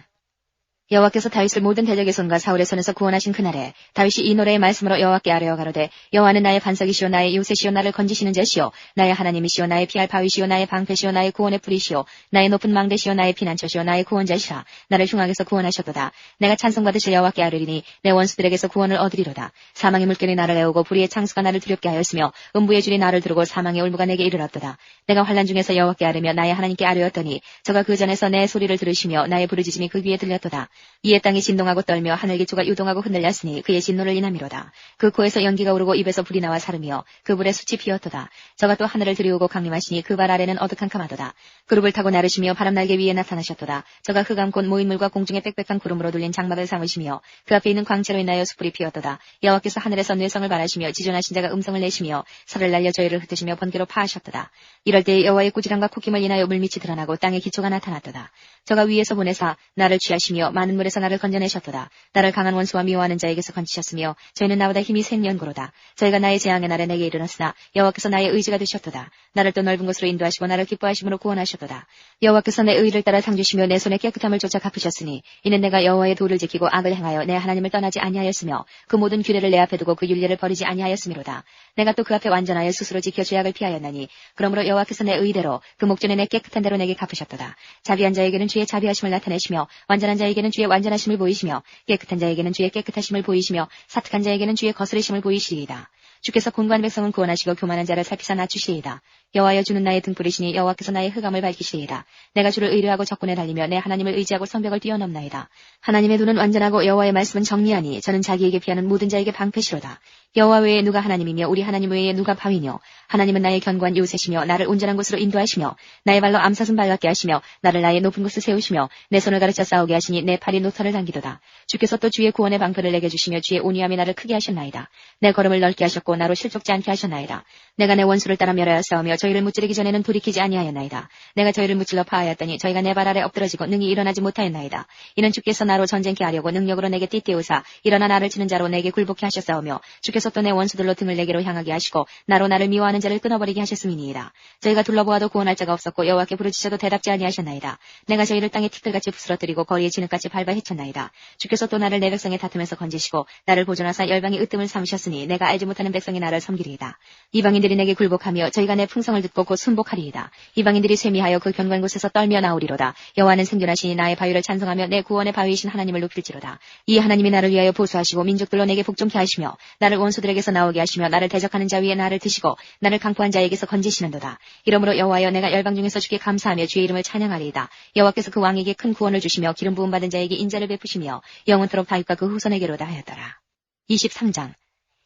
여호와께서 다윗을 모든 대적의 손과 사울의 손에서 구원하신 그날에 다윗이 이 노래의 말씀으로 여호와께 아뢰어 가로되 여호와는 나의 반석이시오 나의 요새시오 나를 건지시는 자시오 나의 하나님이시오 나의 피할 바위시오 나의 방패시오 나의 구원의 뿌리시오 나의 높은 망대시오 나의 피난처시오 나의 구원자시라 나를 흉악에서 구원하셨도다 내가 찬송받으실 여호와께 아뢰리니 내 원수들에게서 구원을 얻으리로다 사망의 물결이 나를 애우고 불의의 창수가 나를 두렵게 하였으며 음부의 줄이 나를 두르고 사망의 울무가 내게 이르렀도다 내가 환난 중에서 여호와께 아뢰며 나의 하나님께 아뢰었더니 저가 그 전에서 내 소리를 들으시며 나의 부르짖음이 그 귀에 들렸도다 이에 땅이 진동하고 떨며 하늘 기초가 유동하고 흔들렸으니 그의 진노를 인함이로다. 그 코에서 연기가 오르고 입에서 불이 나와 사르며 그 불에 숯이 피었도다. 저가 또 하늘을 들이우고 강림하시니 그 발 아래는 어둑한캄하도다. 그룹을 타고 나르시며 바람날개 위에 나타나셨도다. 저가 흑암 곧 모인물과 공중의 빽빽한 구름으로 둘린 장막을 삼으시며 그 앞에 있는 광채로 인하여 숯불이 피었도다. 여호와께서 하늘에서 뇌성을 바라시며 지존하신 자가 음성을 내시며 살을 날려 저희를 흩으시며 번개로 파하셨도다. 이럴 때 여호와의 꾸지람과 콧김을 인하여 물밑이 드러나고 땅의 기초가 나타났도다. 저가 위에서 보내사 나를 취하시며 많은 물에서 나를 건져내셨도다. 나를 강한 원수와 미워하는 자에게서 건지셨으며 저희는 나보다 힘이 센 연고로다. 저희가 나의 재앙의 날에 내게 이르렀으나 여호와께서 나의 의지가 되셨도다. 나를 또 넓은 곳으로 인도하시고 나를 기뻐하심으로 구원하셨도다. 여호와께서 내 의를 따라 상 주시며 내 손의 깨끗함을 쫓아 갚으셨으니 이는 내가 여호와의 도를 지키고 악을 행하여 내 하나님을 떠나지 아니하였으며 그 모든 규례를 내 앞에 두고 그 율례를 버리지 아니하였음이로다. 내가 또 그 앞에 완전하여 스스로 지켜 죄악을 피하였나니 그러므로 여호와께서 내 의대로 그 목전에 내 깨끗한 대로 내게 갚으셨도다. 자비한 자에게는 주의 자비하심을 나타내시며 완전한 자에게는 주의 완전하심을 보이시며 깨끗한 자에게는 주의 깨끗하심을 보이시며 사특한 자에게는 주의 거스르심을 보이시리이다. 주께서 곤고한 백성은 구원하시고 교만한 자를 살피사 낮추시리이다. 여호와여 주는 나의 등불이시니 여호와께서 나의 흑암을 밝히시리이다. 내가 주를 의뢰하고 적군에 달리며 내 하나님을 의지하고 성벽을 뛰어넘나이다. 하나님의 눈은 완전하고 여호와의 말씀은 정리하니 저는 자기에게 피하는 모든 자에게 방패시로다. 여호와 외에 누가 하나님이며 우리 하나님 외에 누가 바위뇨. 하나님은 나의 견고한 요새시며 나를 온전한 곳으로 인도하시며 나의 발로 암사슴 밟게 하시며 나를 나의 높은 곳에 세우시며 내 손을 가르쳐 싸우게 하시니 내 팔이 노터를 당기도다. 주께서 또 주의 구원의 방패를 내게 주시며 주의 온유함이 나를 크게 하셨나이다. 내 걸음을 넓게 하셨고 나로 실족지 않게 하셨나이다. 내가 내 원수를 따라 멸하여 싸우며 저희를 무찌르기 전에는 돌이키지 아니하였나이다. 내가 저희를 무찔러 파하였더니 저희가 내 발 아래 엎드러지고 능히 일어나지 못하였나이다. 이는 주께서 나로 전쟁케 하려고 능력으로 내게 띠띠우사 일어나 나를 치는 자로 내게 굴복케 하셨사오며 주께서 또 내 원수들로 등을 내게로 향하게 하시고 나로 나를 미워하는 자를 끊어버리게 하셨음이니이다. 저희가 둘러보아도 구원할 자가 없었고 여호와께 부르짖어도 대답지 아니하셨나이다. 내가 저희를 땅에 티끌같이 부스러뜨리고 거리에 진흙같이 밟아 헤쳤나이다. 주께서 또 나를 내 백성의 다툼에서 건지시고 나를 보존하사 열방의 으뜸을 삼으셨으니 내가 알지 못하는 백성이 나를 섬기리이다. 이방인들이 내게 굴복하며 저희가 내 풍성을 듣고 곧 순복하리이다. 이방인들이 쇠미하여 그 견고한 곳에서 떨며 나오리로다. 여호와는 생존하시니 나의 바위를 찬송하며 내 구원의 바위이신 하나님을 높일지로다. 이 하나님이 나를 위하여 보수하시고 민족들로 내게 복종케 하시며 나를 원수들에게서 나오게 하시며 나를 대적하는 자 위에 나를 드시고 나를 강포한 자에게서 건지시는도다. 이러므로 여호와여 내가 열방 중에서 주께 감사하며 주의 이름을 찬양하리이다. 여호와께서 그 왕에게 큰 구원을 주시며 기름 부음 받은 자에게 인자를 베푸시며 영원토록 다윗과 그 후손에게로다 하였더라. 23장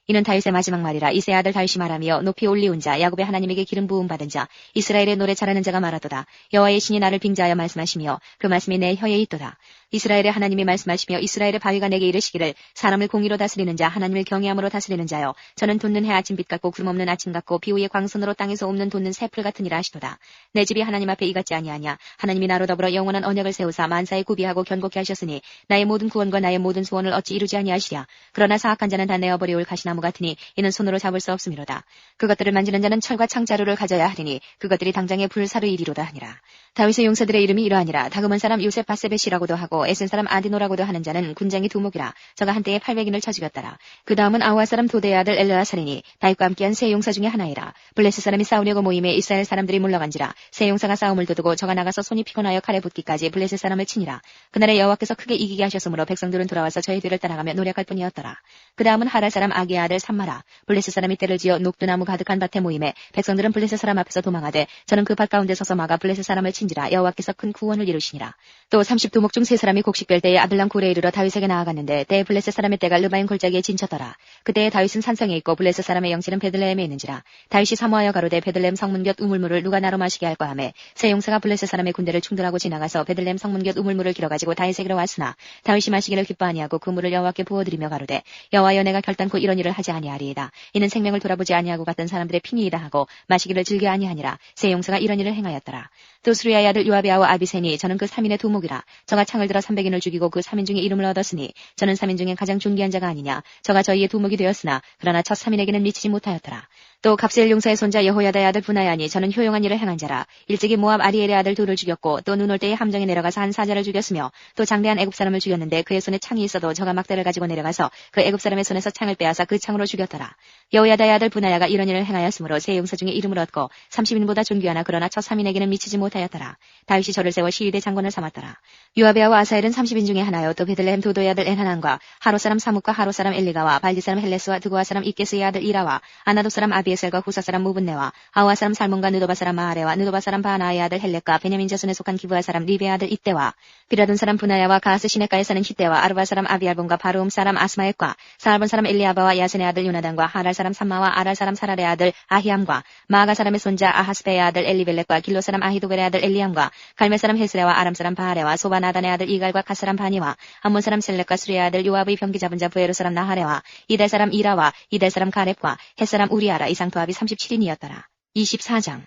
이는 다윗의 마지막 말이라. 이새의 아들 다윗이 말하며 높이 올리운 자 야곱의 하나님에게 기름 부음 받은 자 이스라엘의 노래 잘하는 자가 말하도다. 여호와의 신이 나를 빙자하여 말씀하시며 그 말씀이 내 혀에 있도다. 이스라엘의 하나님이 말씀하시며 이스라엘의 바위가 내게 이르시기를 사람을 공의로 다스리는 자 하나님을 경외함으로 다스리는 자여 저는 돋는 해 아침빛 같고 구름 없는 아침 같고 비 후에 광선으로 땅에서 옵는 돋는 새풀 같으니라 하시도다. 내 집이 하나님 앞에 이같지 아니하냐. 하나님이 나로 더불어 영원한 언약을 세우사 만사에 구비하고 견고케 하셨으니 나의 모든 구원과 나의 모든 소원을 어찌 이루지 아니하시랴. 그러나 사악한 자는 다 내어버리올 가시나무 같으니 이는 손으로 잡을 수 없음이로다. 그것들을 만지는 자는 철과 창자루를 가져야 하리니 그것들이 당장에 불사르 이리로다 하니라. 다윗의 용사들의 이름이 이러하니라. 다그먼 사람 요셉 바세벳이라고도 하고 에센 사람 아디노라고도 하는 자는 군장이 두목이라. 저가 한때에 800인을 쳐 죽였더라. 그 다음은 아우아 사람 도대의 아들 엘르아살이니 다윗과 함께한 세 용사 중에 하나이라. 블레셋 사람이 싸우려고 모임에 이스라엘 사람들이 물러간지라. 세 용사가 싸움을 도두고 저가 나가서 손이 피곤하여 칼에 붙기까지 블레셋 사람을 치니라. 그날에 여호와께서 크게 이기게 하셨으므로 백성들은 돌아와서 저희 뒤를 따라가며 노력할 뿐이었더라. 그 다음은 하랄 사람 아기의 아들 삼마라. 블레셋 사람이 때를 지어 녹두나무 가득한 밭에 모임에 백성들은 블레셋 사람 앞에서 도망하되 저는 그 밭 가운데 서서 막아 블레셋 사람을 친지라. 여호와께서 큰 구원을 이루시니라. 또 30두목 중 세 사람이 사람이 곡식별 때에 아둘람 굴에 이르러 다윗에게 나아갔는데 때에 블레셋 사람의 떼가 르바임 골짜기에 진쳤더라. 그때에 다윗은 산성에 있고 블레셋 사람의 영신은 베들레헴에 있는지라. 다윗이 사모하여 가로되 베들레헴 성문 곁 우물물을 누가 나로 마시게 할까 하매 새 용사가 블레셋 사람의 군대를 충돌하고 지나가서 베들레헴 성문 곁 우물물을 길어가지고 다윗에게로 왔으나 다윗이 마시기를 기뻐 아니하고 그 물을 여호와께 부어드리며 가로되 여호와여 내가 결단코 이런 일을 하지 아니하리이다. 이는 생명을 돌아보지 아니하고 갔던 사람들의 피니이다 하고 마시기를 즐겨 아니하니라. 새 용사가 이런 일을 행하였더라. 또 수리아의 아들 요압의 아우 아비세니 저는 그 3인의 두목이라. 저가 창을 들어 300인을 죽이고 그 3인 중에 이름을 얻었으니 저는 3인 중에 가장 존귀한 자가 아니냐. 저가 저희의 두목이 되었으나 그러나 첫 3인에게는 미치지 못하였더라. 또 갑세엘 용사의 손자 여호야다의 아들 분하야니 저는 효용한 일을 행한 자라. 일찍이 모압 아리엘의 아들 둘을 죽였고 또 눈 올 때에 함정에 내려가서 한 사자를 죽였으며 또 장대한 애굽 사람을 죽였는데 그의 손에 창이 있어도 저가 막대를 가지고 내려가서 그 애굽 사람의 손에서 창을 빼앗아 그 창으로 죽였더라. 여호야다의 아들 분하야가 이런 일을 행하였으므로 세 용사 중에 이름을 얻고 30인보다 존귀하나 그러나 첫 3인에게는 미치지 못하였더라. 다윗이 저를 세워 시위대 장관을 삼았더라. 요압의 아우 아사엘은 30인 중에 하나요. 또 베들레헴 도도의 아들 엔하난과 하롯 사람 사뭇과 하롯 사람 엘리가와 발디 사람 헬레스와 드고아 사람 이게스의 아들 이라와 아나도 사람 아비에셀과 후사 사람 무분네와 아와 사람 살몬과 느도바 사람 마하레와 느도바 사람 바나의 아들 헬렉과 베냐민 자손에 속한 기브아 사람 리베의 아들 이때와 비라돈 사람 분하야와 가스 시내가에 사는 히때와 아르바 사람 아비알본과 바르움 사람 아스마엘과 사알본 사람 엘리아바와 야센의 아들 요나단과 하랄 사람 삼마와 아랄 사람 사랄의 아들 아히암과 마아가 사람의 손자 아하스베의 아들 엘리벨렉과 길로 사람 아히도벨의 아들 엘리암과 갈멜 사람 헬스레와 아람 사람 바하레와 소바 나단의 아들 이갈과 갓 사람 바니와 암몬 사람 셀렉과 수리의 아들 요압의 병기 잡은 자 부에로 사람 나하레와 이달 사람 이라와 이달 사람 가렙과 헷 사람 우리아라. 이상 도합이 37인이었더라. 24장.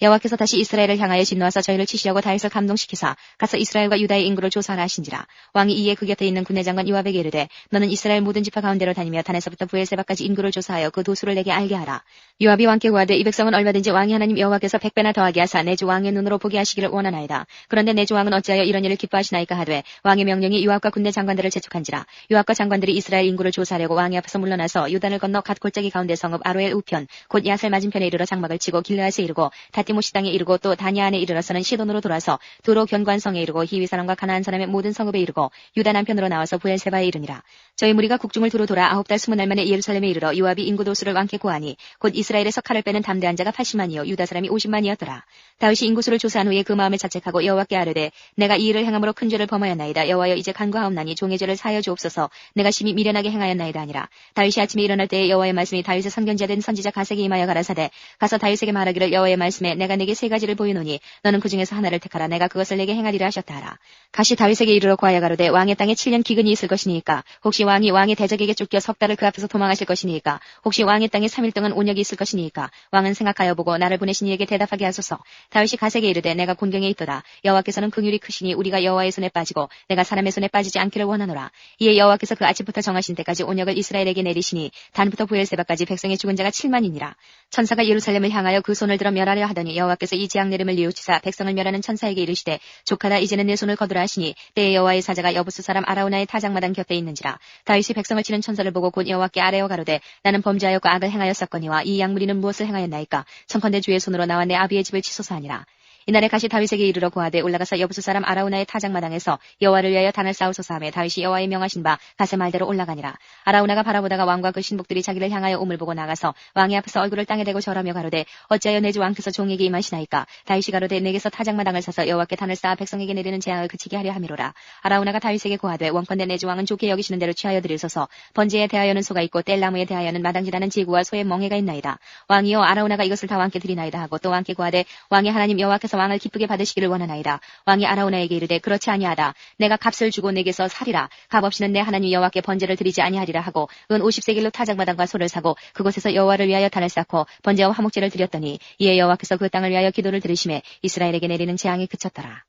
여호와께서 다시 이스라엘을 향하여 진노하사 저희를 치시려고 다윗을 감동시키사 가서 이스라엘과 유다의 인구를 조사하라 하신지라. 왕이 이에 그 곁에 있는 군대 장관 요압에게 이르되 너는 이스라엘 모든 지파 가운데로 다니며 단에서부터 부엘세바까지 인구를 조사하여 그 도수를 내게 알게 하라. 요압이 왕께 구하되 이 백성은 얼마든지 왕이 하나님 여호와께서 100배나 더하게 하사 내 주 왕의 눈으로 보게 하시기를 원하나이다. 그런데 내 주 왕은 어찌하여 이런 일을 기뻐하시나이까 하되 왕의 명령이 요압과 군대 장관들을 재촉한지라. 요압과 장관들이 이스라엘 인구를 조사하려고 왕의 앞에서 물러나서 요단을 건너 갓 골짜기 가운데 성읍 아로엘 우편 곧 야셀 맞은편에 이르러 장막을 치고 길르앗에 이르고 다티모시 땅에 이르고 또 다니아 안에 이르러서는 시돈으로 돌아서 도로 견관성에 이르고 히위 사람과 가나안 사람의 모든 성읍에 이르고 유다 남편으로 나와서 부엘세바에 이르니라. 저희 무리가 국중을 두루 돌아 9달 20날 만에 예루살렘에 이르러 요압이 인구 도수를 왕께 구하니 곧 이스라엘에서 칼을 빼는 담대한 자가 80만이요 유다 사람이 50만이었더라. 다윗이 인구수를 조사한 후에 그 마음에 자책하고 여호와께 아뢰되 내가 이 일을 행함으로 큰 죄를 범하였나이다. 여호와여 이제 간구하옵나니 종의 죄를 사하여 주옵소서. 내가 심히 미련하게 행하였나이다 아니라. 다윗이 아침에 일어날 때에 여호와의 말씀이 다윗의 선견지가 된 선지자 가세게 임하여 가라사대 가서 다윗에게 말하기를 여호와의 말씀에 내가 내게 세 가지를 보이노니 너는 그 중에서 하나를 택하라. 내가 그것을 내게 행하리라 하셨다 하라. 가시 다윗에게 이르러 구하여 가로되 왕의 땅에 7년 기근이 있을 것이니까 혹시 왕이 왕의 대적에게 쫓겨 석 달을 그 앞에서 도망하실 것이니까 혹시 왕의 땅에 3일 동안 온역이 있을 것이니까 왕은 생각하여 보고 나를 보내신 이에게 대답하게 하소서. 다윗이 가세게 이르되 내가 곤경에 있도다. 여호와께서는 긍휼이 크시니 우리가 여호와의 손에 빠지고 내가 사람의 손에 빠지지 않기를 원하노라. 이에 여호와께서 그 아침부터 정하신 때까지 온역을 이스라엘에게 내리시니 단부터 부엘세바까지 백성의 죽은 자가 7만이니라. 천사가 예루살렘을 향하여 그 손을 들어 멸하려 하더니 여호와께서 이 지향 내림을 뉘우치사 백성을 멸하는 천사에게 이르시되 조카다 이제는 내 손을 거두라 하시니 때에 여호와의 사자가 여부스 사람 아라우나의 타작마당 곁에 있는지라. 다윗이 백성을 치는 천사를 보고 곧 여호와께 아뢰어 가로되 나는 범죄하였고 악을 행하였었거니와 이 양무리는 무엇을 행하였나이까. 청컨대 주의 손으로 나와 내 아비의 집을 치소서 하니라. 이날에 가시 다윗에게 이르러 구하되 올라가서 여부스 사람 아라우나의 타작마당에서 여호와를 위하여 단을 쌓으소서 하며 다윗이 여호와의 명하신 바 가세 말대로 올라가니라. 아라우나가 바라보다가 왕과 그 신복들이 자기를 향하여 우물 보고 나가서 왕의 앞에서 얼굴을 땅에 대고 절하며 가로되 어찌하여 내 주 왕께서 종에게 임하시나이까. 다윗이 가로되 내게서 타작마당을 사서 여호와께 단을 쌓아 백성에게 내리는 재앙을 그치게 하려 함이로라. 아라우나가 다윗에게 구하되 원컨대 내 주 왕은 좋게 여기시는 대로 취하여 드리소서. 번제에 대하여는 소가 있고 뗄나무에 대하여는 마당지라는 제구와 소의 멍에가 있나이다. 왕이여 아라우나가 이것을 다 왕께 드리나이다 하고 또 왕께 구하되 왕의 하나님 여호와께서 왕을 기쁘게 받으시기를 원하나이다. 왕이 아라우나에게 이르되 그렇지 아니하다. 내가 값을 주고 내게서 살이라. 값 없이는 내 하나님 여호와께 번제를 드리지 아니하리라 하고 은 50세겔로 타작마당과 소를 사고 그곳에서 여호와를 위하여 단을 쌓고 번제와 화목제를 드렸더니 이에 여호와께서 그 땅을 위하여 기도를 들으심에 이스라엘에게 내리는 재앙이 그쳤더라.